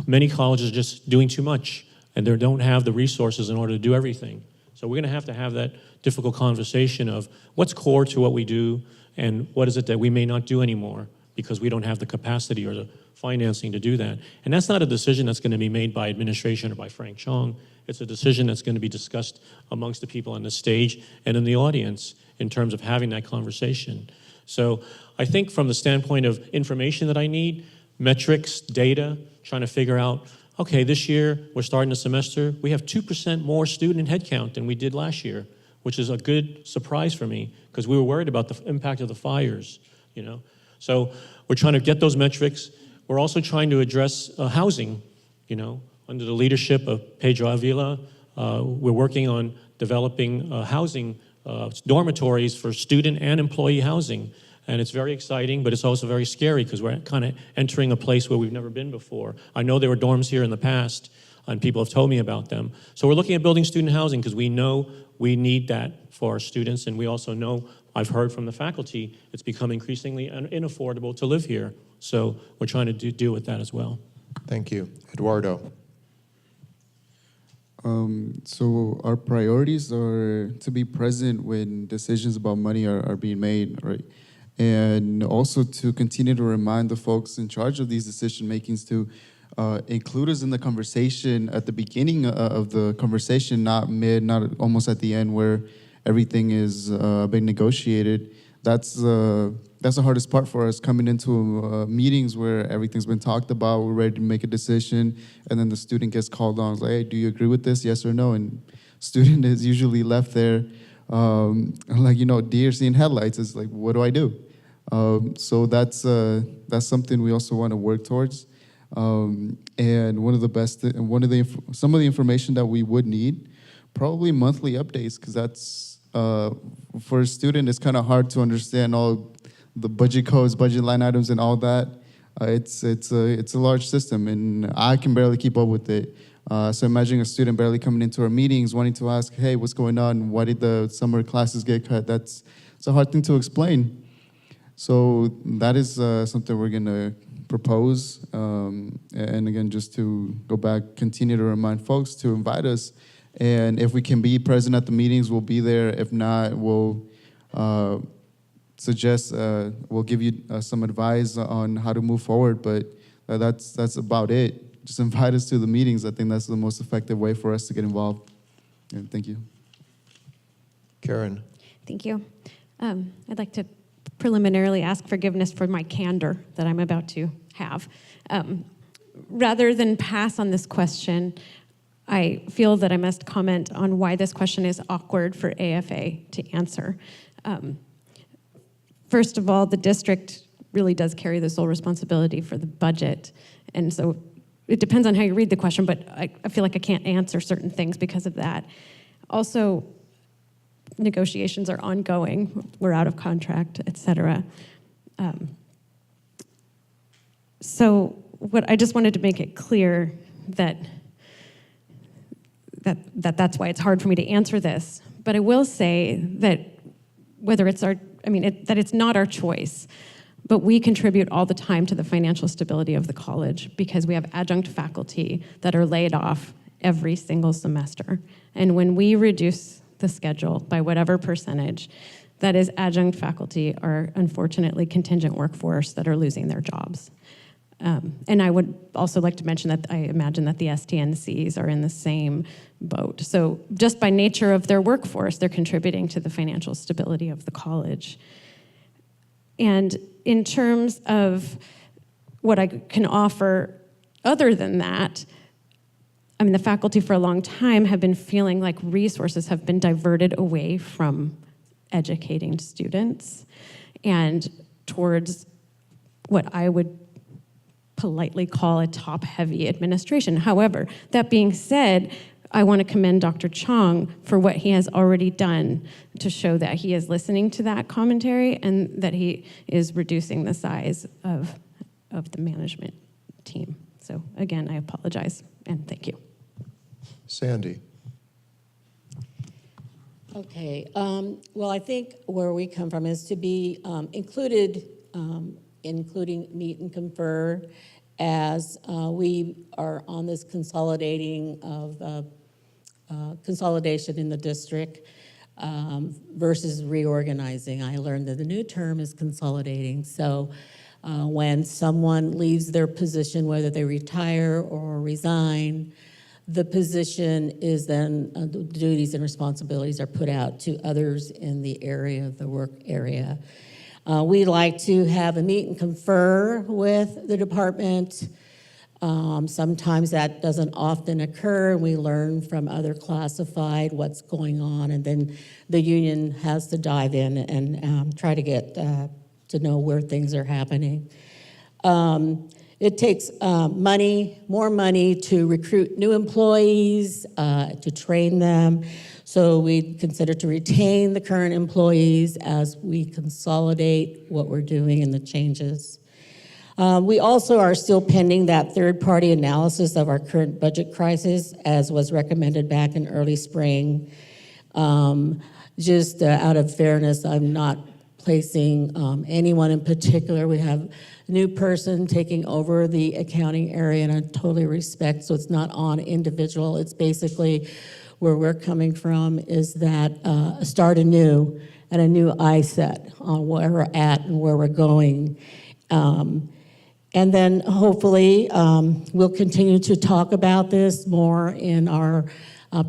many colleges are just doing too much and they don't have the resources in order to do everything. So we're going to have that difficult conversation of what's core to what we do and what is it that we may not do anymore because we don't have the capacity or the financing to do that. And that's not a decision that's going to be made by administration or by Frank Chong. It's a decision that's going to be discussed amongst the people on the stage and in the audience in terms of having that conversation. So I think from the standpoint of information that I need, metrics, data, trying to figure out, okay, this year we're starting the semester, we have 2% more student headcount than we did last year, which is a good surprise for me because we were worried about the impact of the fires, you know. So we're trying to get those metrics. We're also trying to address housing, you know. Under the leadership of Pedro Avila, we're working on developing housing, dormitories for student and employee housing. And it's very exciting, but it's also very scary because we're kind of entering a place where we've never been before. I know there were dorms here in the past, and people have told me about them. So we're looking at building student housing because we know we need that for our students, and we also know, I've heard from the faculty, it's become increasingly unaffordable to live here. So we're trying to deal with that as well. Thank you. Eduardo. So our priorities are to be present when decisions about money are being made, right? And also to continue to remind the folks in charge of these decision makings to include us in the conversation at the beginning of the conversation, not mid, not almost at the end where everything is being negotiated. That's the hardest part for us, coming into meetings where everything's been talked about, we're ready to make a decision, and then the student gets called on, like, hey, do you agree with this, yes or no? And student is usually left there like, you know, deer seeing headlights. It's like, what do I do? So that's something we also want to work towards. And some of the information that we would need, probably monthly updates, because that's for a student, it's kind of hard to understand all the budget codes, budget line items, and all that. it's a large system, and I can barely keep up with it. So imagine a student barely coming into our meetings wanting to ask, hey, what's going on? Why did the summer classes get cut? It's a hard thing to explain. So that is something we're going to propose. And again, just to go back, continue to remind folks to invite us. And if we can be present at the meetings, we'll be there. If not, we'll suggest, we'll give you some advice on how to move forward. But that's about it. Just invite us to the meetings. I think that's the most effective way for us to get involved. And thank you. Karen. Thank you. I'd like to preliminarily ask forgiveness for my candor that I'm about to have. Rather than pass on this question, I feel that I must comment on why this question is awkward for AFA to answer. First of all, the district really does carry the sole responsibility for the budget. And so it depends on how you read the question, but I feel like I can't answer certain things because of that. Also, negotiations are ongoing. We're out of contract, et cetera. So what I just wanted to make it clear that's why it's hard for me to answer this. But I will say that whether it's that it's not our choice, but we contribute all the time to the financial stability of the college because we have adjunct faculty that are laid off every single semester. And when we reduce the schedule by whatever percentage, that is adjunct faculty are unfortunately contingent workforce that are losing their jobs. And I would also like to mention that I imagine that the STNCs are in the same boat. So just by nature of their workforce, they're contributing to the financial stability of the college. And in terms of what I can offer other than that, the faculty for a long time have been feeling like resources have been diverted away from educating students and towards what I would politely call a top-heavy administration. However, that being said, I want to commend Dr. Chong for what he has already done to show that he is listening to that commentary and that he is reducing the size of the management team. So again, I apologize and thank you. Sandy. Okay, well, I think where we come from is to be included, including meet and confer, as we are on this consolidating of consolidation in the district versus reorganizing. I learned that the new term is consolidating. So when someone leaves their position, whether they retire or resign, the position is then, the duties and responsibilities are put out to others in the area, the work area. We like to have a meet and confer with the department. Sometimes that doesn't often occur, and we learn from other classified what's going on, and then the union has to dive in and try to get to know where things are happening. It takes more money to recruit new employees, to train them. So we consider to retain the current employees as we consolidate what we're doing and the changes. We also are still pending that third-party analysis of our current budget crisis, as was recommended back in early spring. Just out of fairness, I'm not placing anyone in particular. We have a new person taking over the accounting area, and I totally respect, so it's not on individual. It's basically where we're coming from is that start anew and a new eye set on where we're at and where we're going. And then hopefully we'll continue to talk about this more in our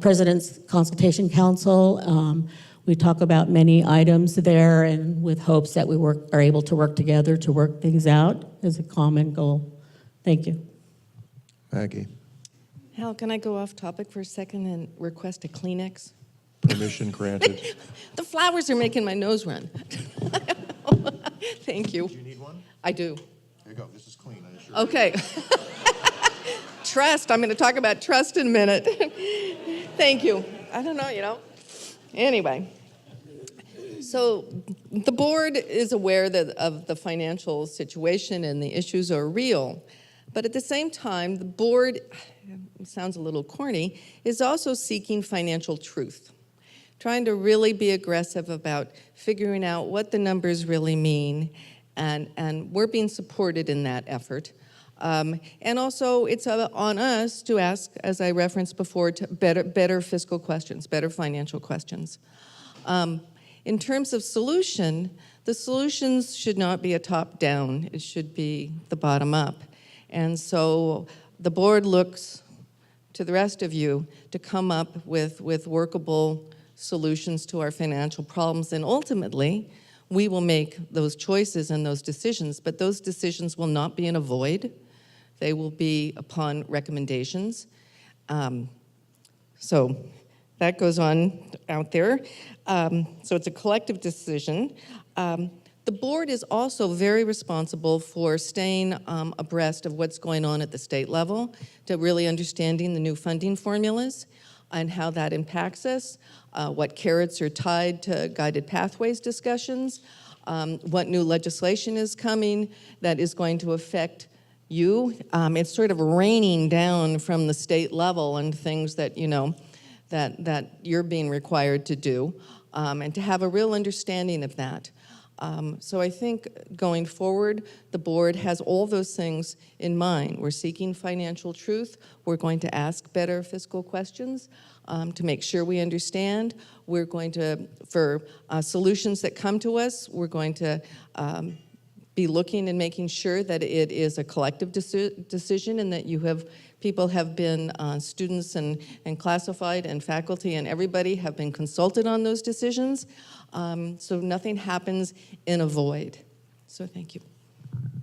President's Consultation Council. We talk about many items there, and with hopes that we are able to work together to work things out as a common goal. Thank you. Maggie. Hal, can I go off topic for a second and request a Kleenex? Permission granted. The flowers are making my nose run. Thank you. Do you need one? I do. Here you go. This is clean, I assure Okay. Trust. I'm going to talk about trust in a minute. Thank you. I don't know, Anyway, so The board is aware of the financial situation and the issues are real, but at the same time, the board, it sounds a little corny, is also seeking financial truth, trying to really be aggressive about figuring out what the numbers really mean, and we're being supported in that effort. And also, it's on us to ask, as I referenced before, to better fiscal questions, better financial questions. In terms of solution, the solutions should not be a top-down. It should be the bottom-up. And so the board looks to the rest of you to come up with workable solutions to our financial problems. And ultimately, we will make those choices and those decisions, but those decisions will not be in a void. They will be upon recommendations. So that goes on out there. So it's a collective decision. The board is also very responsible for staying abreast of what's going on at the state level, to really understanding the new funding formulas and how that impacts us, what carrots are tied to guided pathways discussions, what new legislation is coming that is going to affect you. It's sort of raining down from the state level and things that, you know, that you're being required to do, and to have a real understanding of that. So I think going forward, the board has all those things in mind. We're seeking financial truth. We're going to ask better fiscal questions to make sure we understand. We're going to, for solutions that come to us, we're going to be looking and making sure that it is a collective decision and that people have been, students and classified and faculty and everybody have been consulted on those decisions. So nothing happens in a void. So thank you.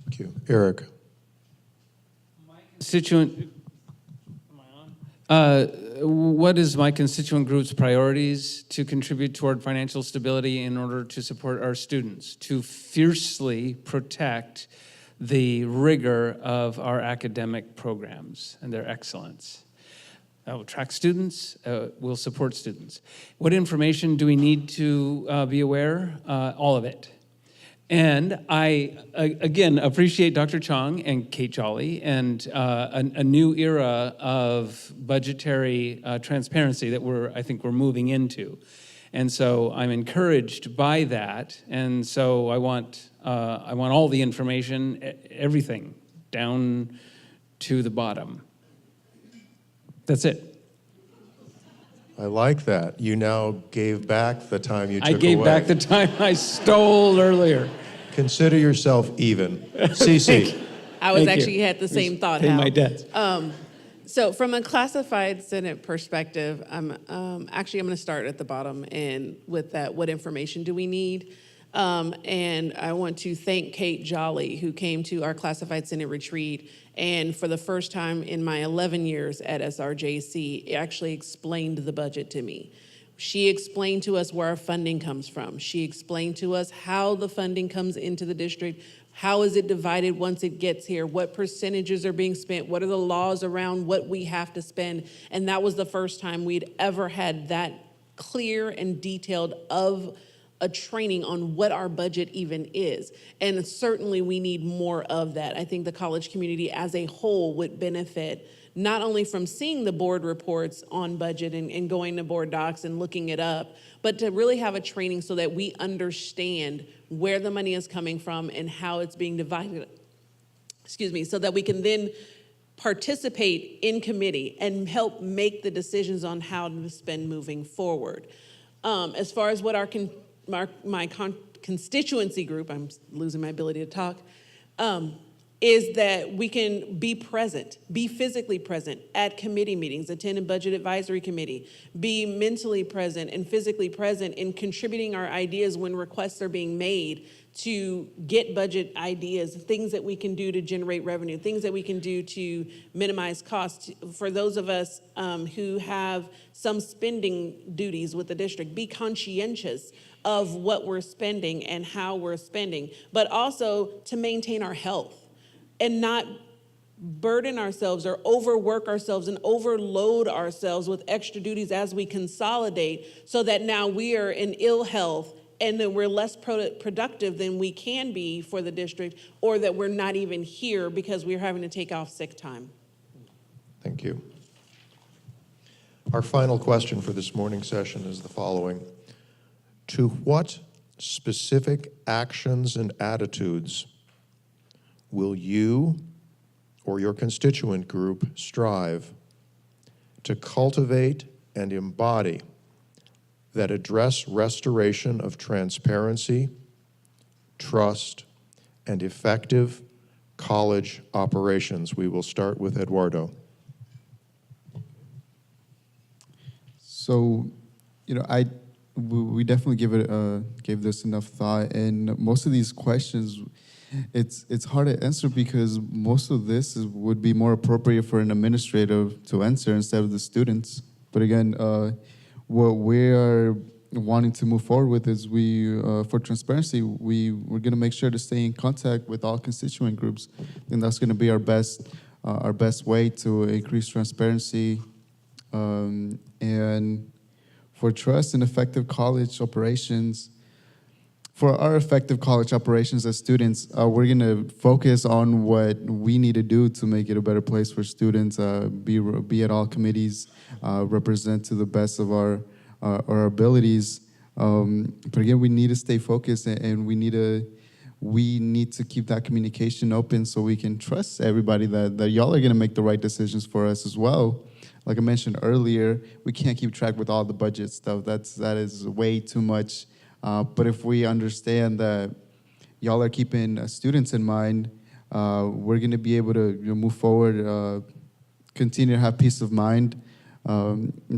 Thank you. Eric. What is my constituent group's priorities to contribute toward financial stability in order to support our students, to fiercely protect the rigor of our academic programs and their excellence? That will attract students, will support students. What information do we need to be aware? All of it. And I, again, appreciate Dr. Chong and Kate Jolly and a new era of budgetary transparency that I think we're moving into. And so I'm encouraged by that. And so I want all the information, everything, down to the bottom. That's it. I like that. You now gave back the time you took away. I gave back the time I stole earlier. Consider yourself even. Cece. I was Thank actually you. had the same thought, Pay Hal. my debts. So from a classified Senate perspective, I'm going to start at the bottom and with that, what information do we need? And I want to thank Kate Jolly, who came to our classified Senate retreat, and for the first time in my 11 years at SRJC, actually explained the budget to me. She explained to us where our funding comes from. She explained to us how the funding comes into the district. How is it divided once it gets here? What percentages are being spent? What are the laws around what we have to spend? And that was the first time we'd ever had that clear and detailed of a training on what our budget even is. And certainly we need more of that. I think the college community as a whole would benefit not only from seeing the board reports on budget and going to board docs and looking it up, but to really have a training so that we understand where the money is coming from and how it's being divided, so that we can then participate in committee and help make the decisions on how to spend moving forward. As far as what my constituency group, I'm losing my ability to talk, is that we can be present, be physically present at committee meetings, attend a budget advisory committee, be mentally present and physically present in contributing our ideas when requests are being made to get budget ideas, things that we can do to generate revenue, things that we can do to minimize costs. For those of us who have some spending duties with the district, be conscientious of what we're spending and how we're spending, but also to maintain our health and not burden ourselves or overwork ourselves and overload ourselves with extra duties as we consolidate, so that now we are in ill health and that we're less productive than we can be for the district, or that we're not even here because we're having to take off sick time. Thank you. Our final question for this morning's session is the following. To what specific actions and attitudes will you or your constituent group strive to cultivate and embody that address restoration of transparency, trust, and effective college operations? We will start with Eduardo. So, we definitely gave this enough thought, and most of these questions, it's hard to answer because most of this would be more appropriate for an administrator to answer instead of the students. But again, what we are wanting to move forward with is for transparency, we're going to make sure to stay in contact with all constituent groups, and that's going to be our best way to increase transparency. And for trust and effective college operations, for our effective college operations as students, we're going to focus on what we need to do to make it a better place for students, be at all committees, represent to the best of our abilities. But again, we need to stay focused, and we need to keep that communication open so we can trust everybody that y'all are going to make the right decisions for us as well. Like I mentioned earlier, we can't keep track with all the budget stuff. That is way too much. But if we understand that y'all are keeping students in mind, we're going to be able to move forward, continue to have peace of mind,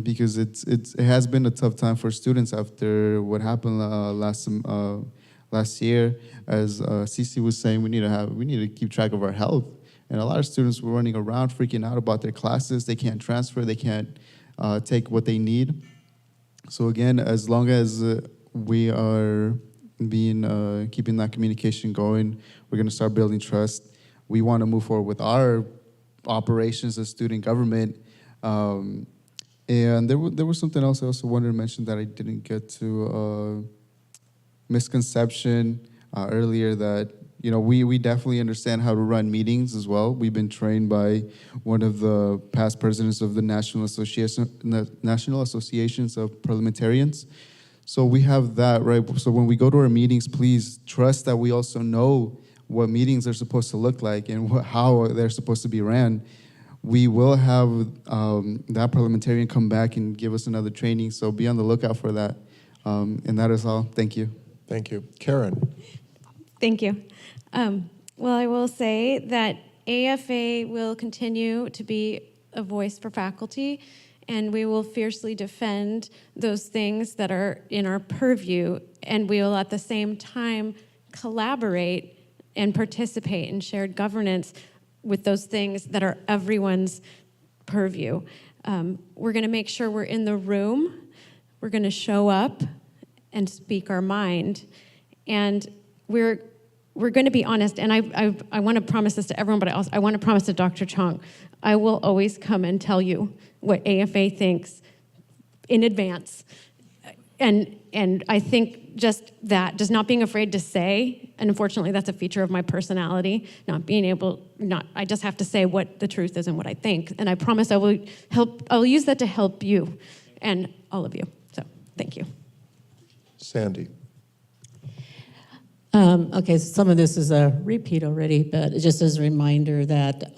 because it has been a tough time for students after what happened last year. As Cece was saying, we need to keep track of our health. And a lot of students were running around freaking out about their classes. They can't transfer. They can't take what they need. So again, as long as we are keeping that communication going, we're going to start building trust. We want to move forward with our operations as student government. And there was something else I also wanted to mention that I didn't get to. Misconception earlier that we definitely understand how to run meetings as well. We've been trained by one of the past presidents of the National Associations of Parliamentarians. So we have that, right? So when we go to our meetings, please trust that we also know what meetings are supposed to look like and how they're supposed to be ran. We will have that parliamentarian come back and give us another training, so be on the lookout for that. And that is all. Thank you. Thank you. Karen. Thank you. Well, I will say that AFA will continue to be a voice for faculty, and we will fiercely defend those things that are in our purview, and we will at the same time collaborate and participate in shared governance with those things that are everyone's purview. We're going to make sure we're in the room. We're going to show up and speak our mind, and we're going to be honest, and I want to promise this to everyone, but I want to promise to Dr. Chong, I will always come and tell you what AFA thinks in advance. And I think just not being afraid to say, and unfortunately that's a feature of my personality, I just have to say what the truth is and what I think. And I promise I'll use that to help you and all of you. So thank you. Sandy. Okay, so some of this is a repeat already, but just as a reminder that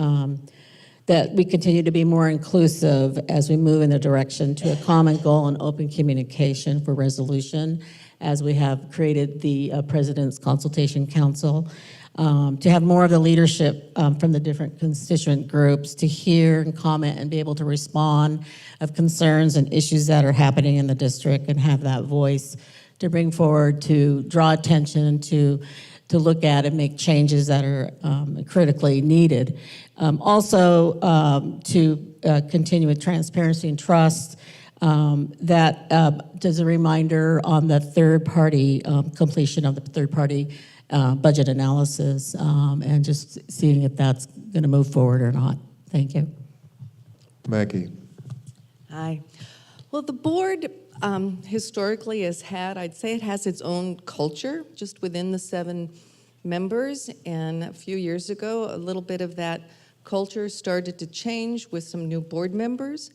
that we continue to be more inclusive as we move in the direction to a common goal and open communication for resolution, as we have created the President's Consultation Council, to have more of the leadership from the different constituent groups to hear and comment and be able to respond of concerns and issues that are happening in the district and have that voice to bring forward, to draw attention, to look at and make changes that are critically needed. Also, to continue with transparency and trust, that does a reminder on the third-party completion of the third-party budget analysis, and just seeing if that's going to move forward or not. Thank you. Maggie. Hi. Well, the board historically has had, I'd say it has its own culture just within the 7 members. And a few years ago, a little bit of that culture started to change with some new board members.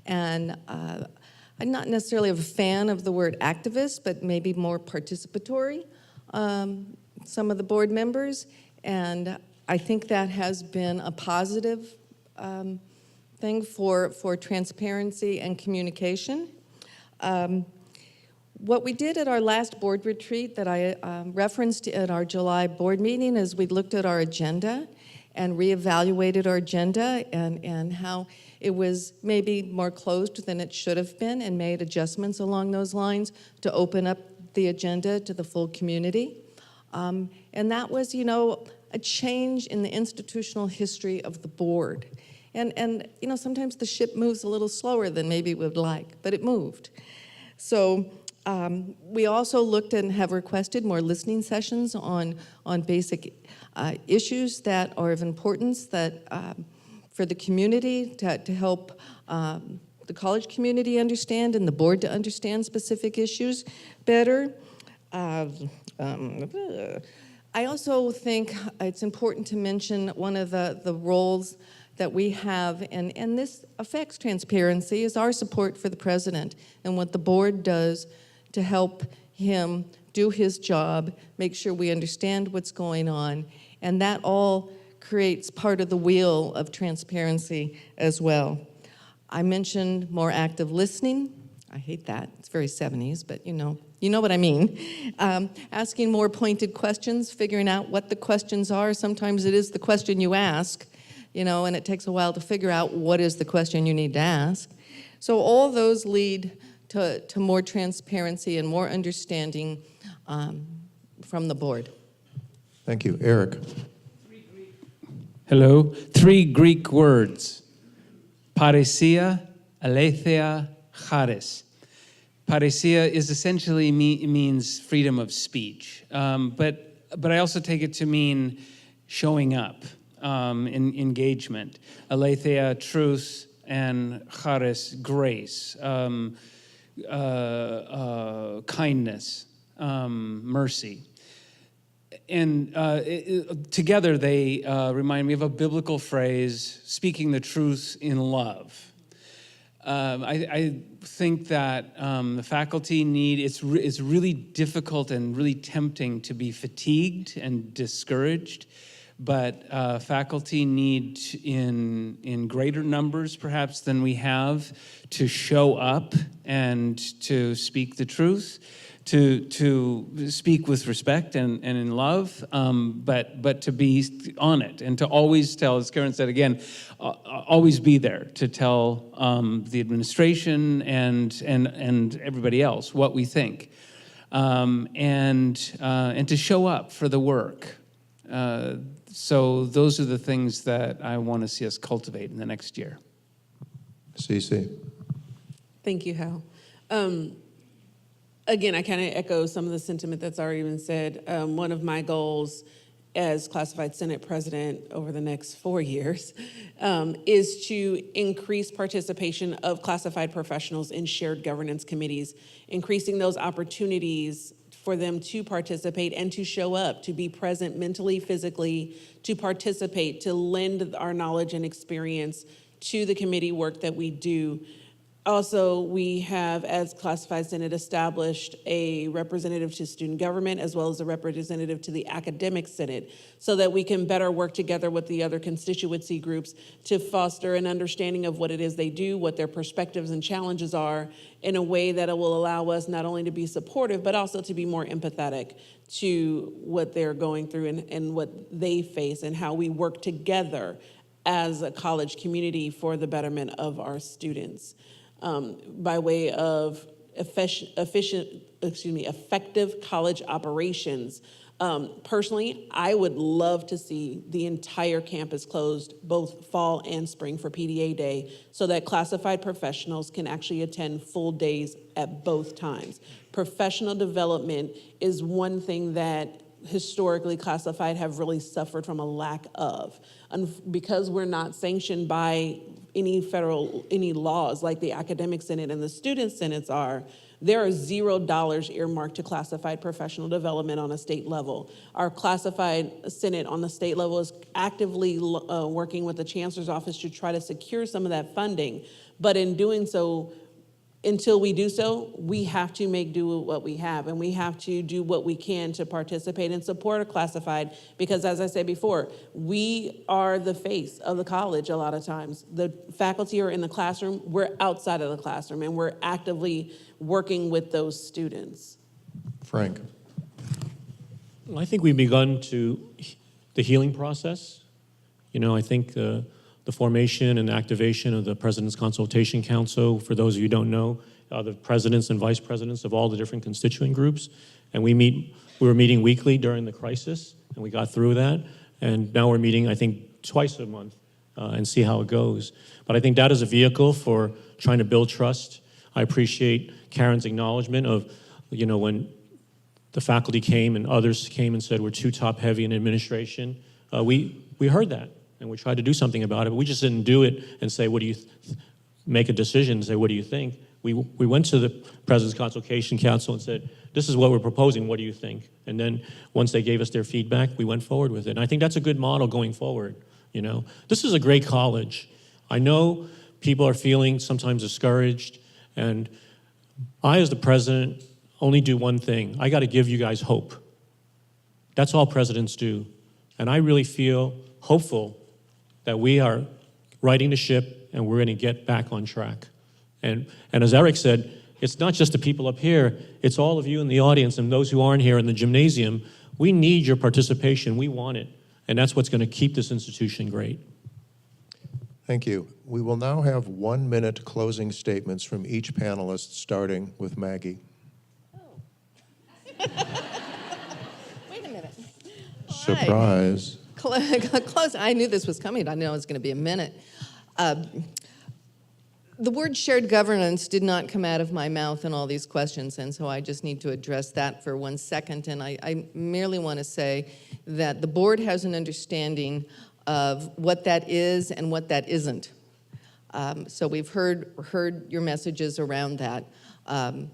And I'm not necessarily a fan of the word activist, but maybe more participatory, some of the board members. And I think that has been a positive thing for transparency and communication. What we did at our last board retreat that I referenced at our July board meeting is we looked at our agenda and reevaluated our agenda and how it was maybe more closed than it should have been, and made adjustments along those lines to open up the agenda to the full community. And that was, a change in the institutional history of the board. And sometimes the ship moves a little slower than maybe we would like, but it moved. So we also looked and have requested more listening sessions on basic issues that are of importance that for the community to help the college community understand and the board to understand specific issues better. I also think it's important to mention one of the roles that we have, and this affects transparency, is our support for the president and what the board does to help him do his job, make sure we understand what's going on, and that all creates part of the wheel of transparency as well. I mentioned more active listening. I hate that. It's very 70s, but you know what I mean. Asking more pointed questions, figuring out what the questions are. Sometimes it is the question you ask, and it takes a while to figure out what is the question you need to ask. So all those lead to more transparency and more understanding from the board. Thank you. Eric. Hello. 3 Greek words. Paresia, aletheia, charis. Paresia is essentially means freedom of speech, but I also take it to mean showing up, in engagement. Aletheia, truth, and charis, grace, kindness, mercy. And together they remind me of a biblical phrase, speaking the truth in love. I think that the faculty it's really difficult and really tempting to be fatigued and discouraged, but faculty need in greater numbers perhaps than we have to show up and to speak the truth, to speak with respect and in love, but to be on it and to always tell, as Karen said again, always be there to tell the administration and everybody else what we think, and to show up for the work. So those are the things that I want to see us cultivate in the next year. CC. Thank you, Hal. Again, I kind of echo some of the sentiment that's already been said. One of my goals as classified Senate president over the next 4 years is to increase participation of classified professionals in shared governance committees, increasing those opportunities for them to participate and to show up, to be present mentally, physically, to participate, to lend our knowledge and experience to the committee work that we do. Also, we have, as Classified Senate, established a representative to student government as well as a representative to the academic senate so that we can better work together with the other constituency groups to foster an understanding of what it is they do, what their perspectives and challenges are, in a way that it will allow us not only to be supportive, but also to be more empathetic to what they're going through and what they face and how we work together as a college community for the betterment of our students. By way of effective college operations. Personally, I would love to see the entire campus closed both fall and spring for PDA Day so that classified professionals can actually attend full days at both times. Professional development is one thing that historically classified have really suffered from a lack of. And because we're not sanctioned by any laws like the academic senate and the student senates are, there are $0 earmarked to classified professional development on a state level. Our classified senate on the state level is actively working with the chancellor's office to try to secure some of that funding. But in doing so, until we do so, we have to make do with what we have, and we have to do what we can to participate and support a classified, because as I said before, we are the face of the college a lot of times. The faculty are in the classroom, we're outside of the classroom, and we're actively working with those students. Frank. Well, I think we've begun the healing process. You know, I think the formation and activation of the President's Consultation Council, for those of you who don't know, the presidents and vice presidents of all the different constituent groups. And we were meeting weekly during the crisis, and we got through that. And now we're meeting, I think, twice a month and see how it goes. But I think that is a vehicle for trying to build trust. I appreciate Karen's acknowledgement of, you know, when the faculty came and others came and said we're too top-heavy in administration. We heard that. And we tried to do something about it, but we just didn't do it and say, what do you make a decision and say, what do you think? We went to the President's Consultation Council and said, this is what we're proposing, what do you think? And then once they gave us their feedback, we went forward with it. And I think that's a good model going forward, you know. This is a great college. I know people are feeling sometimes discouraged, and I, as the president, only do one thing. I got to give you guys hope. That's all presidents do. And I really feel hopeful that we are righting the ship and we're going to get back on track. And as Eric said, it's not just the people up here, it's all of you in the audience and those who aren't here in the gymnasium. We need your participation. We want it. And that's what's going to keep this institution great. Thank you. We will now have 1-minute closing statements from each panelist, starting with Maggie. Wait a minute. Surprise. Close. I knew this was coming. I knew it was going to be a minute. The word shared governance did not come out of my mouth in all these questions, and so I just need to address that for 1 second. And I merely want to say that the board has an understanding of what that is and what that isn't. So we've heard your messages around that, and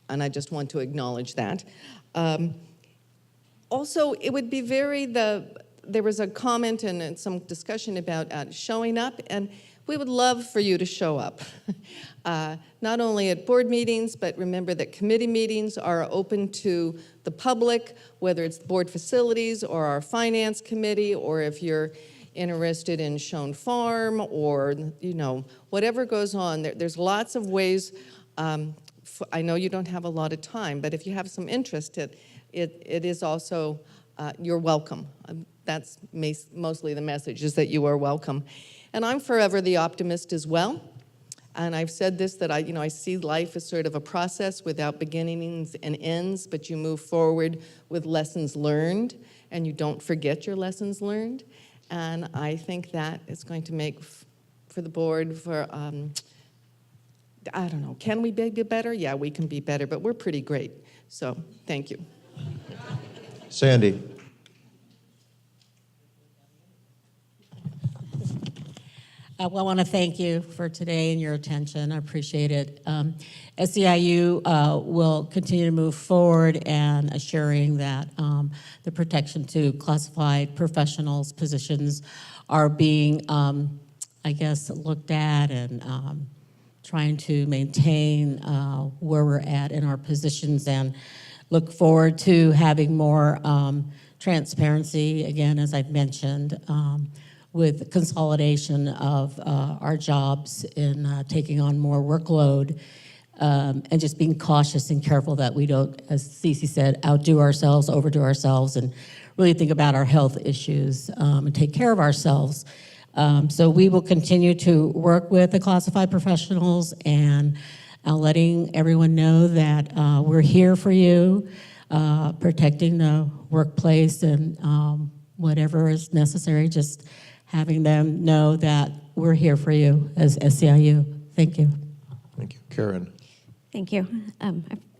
I just want to acknowledge that. Also, it would be there was a comment and some discussion about showing up, and we would love for you to show up. Not only at board meetings, but remember that committee meetings are open to the public, whether it's board facilities or our finance committee, or if you're interested in Schoen Farm, or whatever goes on. There's lots of ways. I know you don't have a lot of time, but if you have some interest, it is also, you're welcome. That's mostly the message, is that you are welcome. And I'm forever the optimist as well. And I've said this, that I see life as sort of a process without beginnings and ends, but you move forward with lessons learned, and you don't forget your lessons learned. And I think that is going to make for the board, I don't know, can we be better? Yeah, we can be better, but we're pretty great. So thank you. Sandy. Well, I want to thank you for today and your attention. I appreciate it. SEIU will continue to move forward and assuring that the protection to classified professionals' positions are being, looked at, and trying to maintain where we're at in our positions, and look forward to having more transparency, again, as I've mentioned, with consolidation of our jobs in taking on more workload, and just being cautious and careful that we don't, as Cece said, outdo ourselves, overdo ourselves, and really think about our health issues and take care of ourselves. So we will continue to work with the classified professionals, and letting everyone know that we're here for you, protecting the workplace, and whatever is necessary, just having them know that we're here for you as SEIU. Thank you. Thank you. Karen. Thank you. I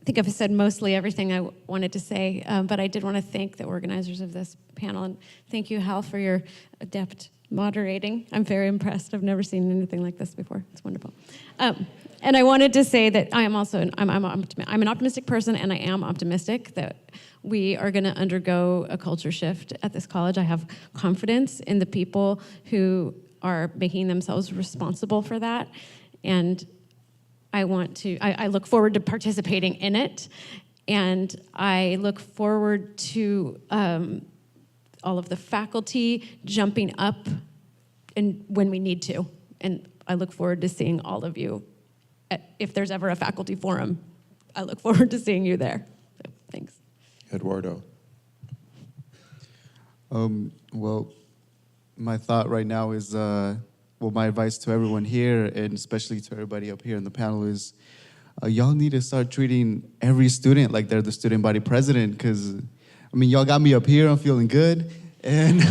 think I've said mostly everything I wanted to say, but I did want to thank the organizers of this panel, and thank you, Hal, for your adept moderating. I'm very impressed. I've never seen anything like this before. It's wonderful. And I wanted to say that I am also I'm an optimistic person, and I am optimistic that we are going to undergo a culture shift at this college. I have confidence in the people who are making themselves responsible for that, and I look forward to participating in it, and I look forward to all of the faculty jumping up and when we need to, and I look forward to seeing all of you. If there's ever a faculty forum, I look forward to seeing you there. So, thanks. Eduardo. Well, my thought right now is, my advice to everyone here, and especially to everybody up here in the panel is, y'all need to start treating every student like they're the student body president, because, y'all got me up here, I'm feeling good, and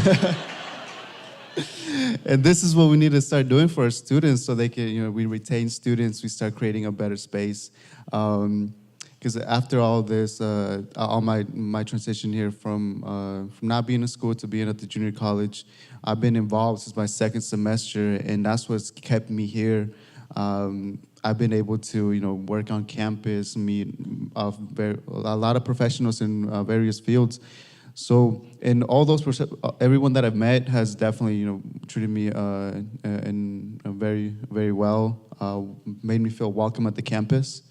and this is what we need to start doing for our students so they can, we retain students, we start creating a better space. Because after all this, all my transition here from not being in school to being at the junior college, I've been involved since my second semester, and that's what's kept me here. I've been able to, work on campus, meet a lot of professionals in various fields. So, and all those, everyone that I've met has definitely, treated me in very, very well, made me feel welcome at the campus.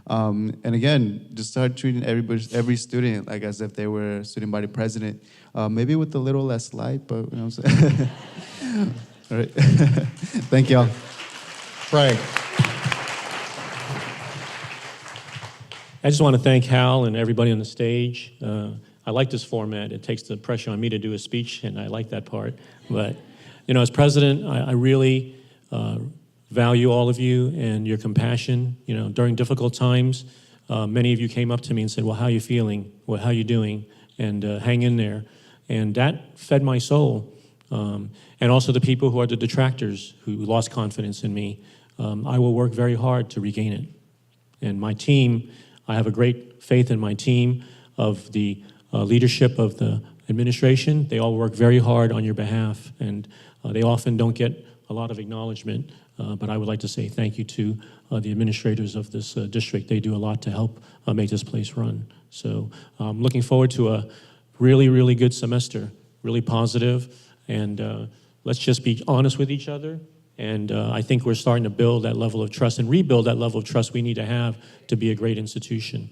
And again, just start treating every student like as if they were student body president. Maybe with a little less light, but you know what I'm saying? All right. Thank y'all. Frank. I just want to thank Hal and everybody on the stage. I like this format. It takes the pressure on me to do a speech, and I like that part. But, as president, I really value all of you and your compassion. During difficult times, many of you came up to me and said, well, how are you feeling? Well, how are you doing? And hang in there. And that fed my soul. And also the people who are the detractors who lost confidence in me. I will work very hard to regain it. And my team, I have a great faith in my team of the leadership of the administration. They all work very hard on your behalf, and they often don't get a lot of acknowledgement, but I would like to say thank you to the administrators of this district. They do a lot to help make this place run. So I'm looking forward to a really, really good semester, really positive, and let's just be honest with each other. And I think we're starting to build that level of trust and rebuild that level of trust we need to have to be a great institution.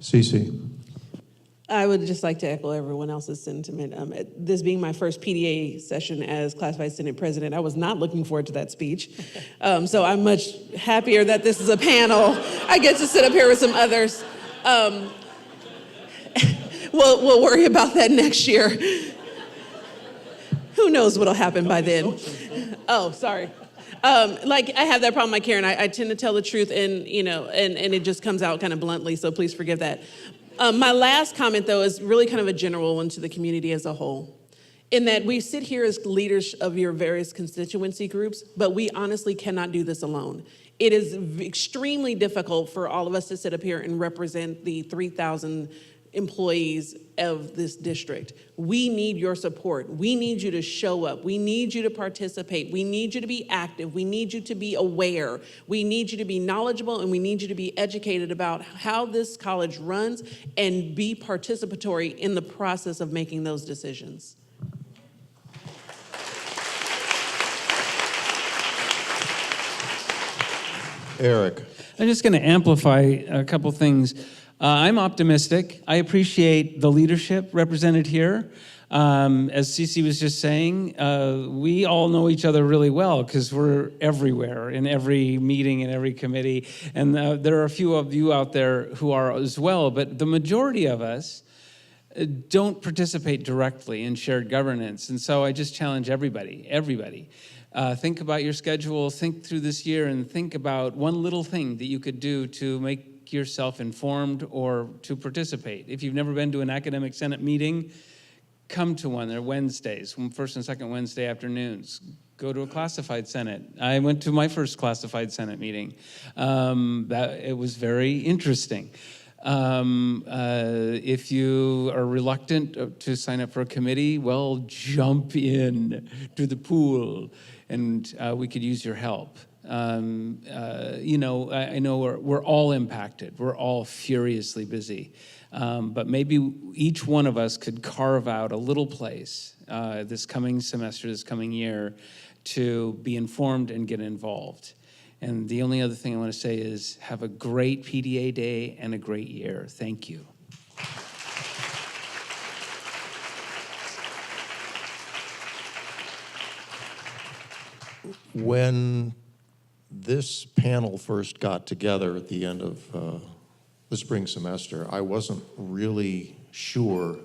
Cece. I would just like to echo everyone else's sentiment. This being my first PDA session as Classified Senate President, I was not looking forward to that speech. So I'm much happier that this is a panel. I get to sit up here with some others. We'll worry about that next year. Who knows what'll happen by then? Oh, sorry. I have that problem like Karen. I tend to tell the truth, and and it just comes out kind of bluntly. So please forgive that. My last comment, though, is really kind of a general one to the community as a whole, in that we sit here as leaders of your various constituency groups, but we honestly cannot do this alone. It is extremely difficult for all of us to sit up here and represent the 3,000 employees of this district. We need your support. We need you to show up. We need you to participate. We need you to be active. We need you to be aware. We need you to be knowledgeable, and we need you to be educated about how this college runs and be participatory in the process of making those decisions. Eric. I'm just going to amplify a couple things. I'm optimistic. I appreciate the leadership represented here. As Cece was just saying, we all know each other really well because we're everywhere, in every meeting, in every committee. And there are a few of you out there who are as well, but the majority of us don't participate directly in shared governance. And so I just challenge everybody. Think about your schedule, think through this year, and think about one little thing that you could do to make yourself informed or to participate. If you've never been to an academic senate meeting, come to one. They're Wednesdays, first and second Wednesday afternoons. Go to a classified senate. I went to my first classified senate meeting. It was very interesting. If you are reluctant to sign up for a committee, well, jump in to the pool, and we could use your help. I know we're all impacted. We're all furiously busy. But maybe each one of us could carve out a little place this coming semester, this coming year, to be informed and get involved. And the only other thing I want to say is have a great PDA day and a great year. Thank you. When this panel first got together at the end of the spring semester, I wasn't really sure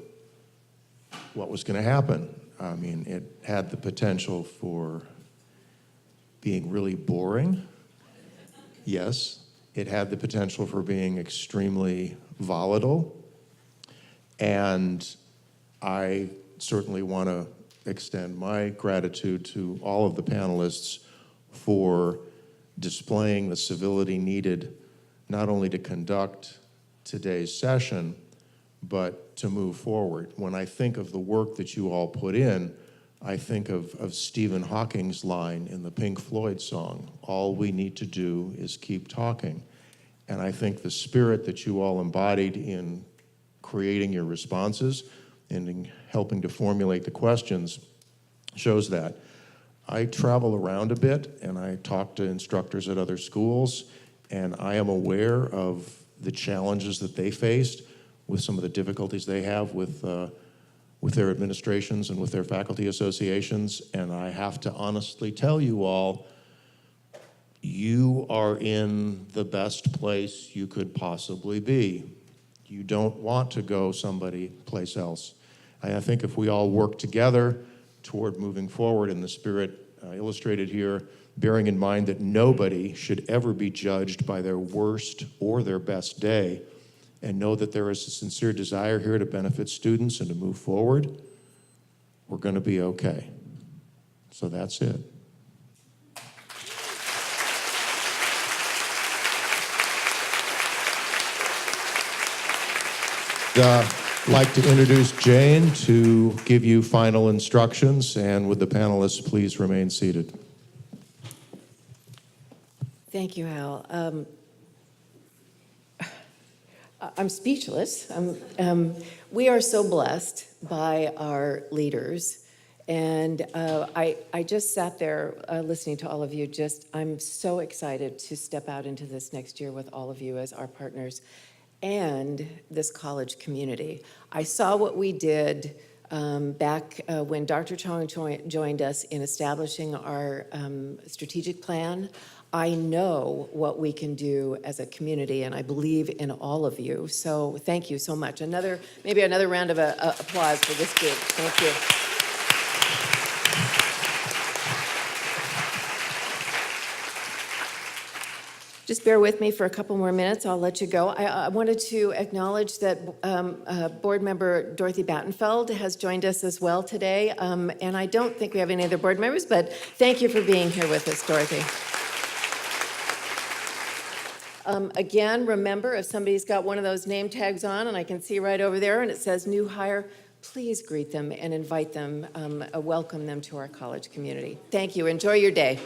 what was going to happen. I mean, it had the potential for being really boring. Yes, it had the potential for being extremely volatile. And I certainly want to extend my gratitude to all of the panelists for displaying the civility needed not only to conduct today's session, but to move forward. When I think of the work that you all put in, I think of Stephen Hawking's line in the Pink Floyd song, all we need to do is keep talking. And I think the spirit that you all embodied in creating your responses and in helping to formulate the questions shows that. I travel around a bit and I talk to instructors at other schools, and I am aware of the challenges that they faced with some of the difficulties they have with their administrations and with their faculty associations. And I have to honestly tell you all, you are in the best place you could possibly be. You don't want to go someplace else. And I think if we all work together toward moving forward in the spirit illustrated here, bearing in mind that nobody should ever be judged by their worst or their best day, and know that there is a sincere desire here to benefit students and to move forward, we're going to be okay. So that's it. I'd like to introduce Jane to give you final instructions, and would the panelists please remain seated. Thank you, Hal. I'm speechless. We are so blessed by our leaders. And I just sat there listening to all of you. I'm so excited to step out into this next year with all of you as our partners and this college community. I saw what we did back when Dr. Chong joined us in establishing our strategic plan. I know what we can do as a community, and I believe in all of you. So thank you so much. Maybe another round of applause for this group. Thank you. Just bear with me for a couple more minutes. I'll let you go. I wanted to acknowledge that board member Dorothy Battenfeld has joined us as well today. And I don't think we have any other board members, but thank you for being here with us, Dorothy. Again, remember, if somebody's got one of those name tags on, and I can see right over there, and it says new hire, please greet them and invite them, welcome them to our college community. Thank you. Enjoy your day.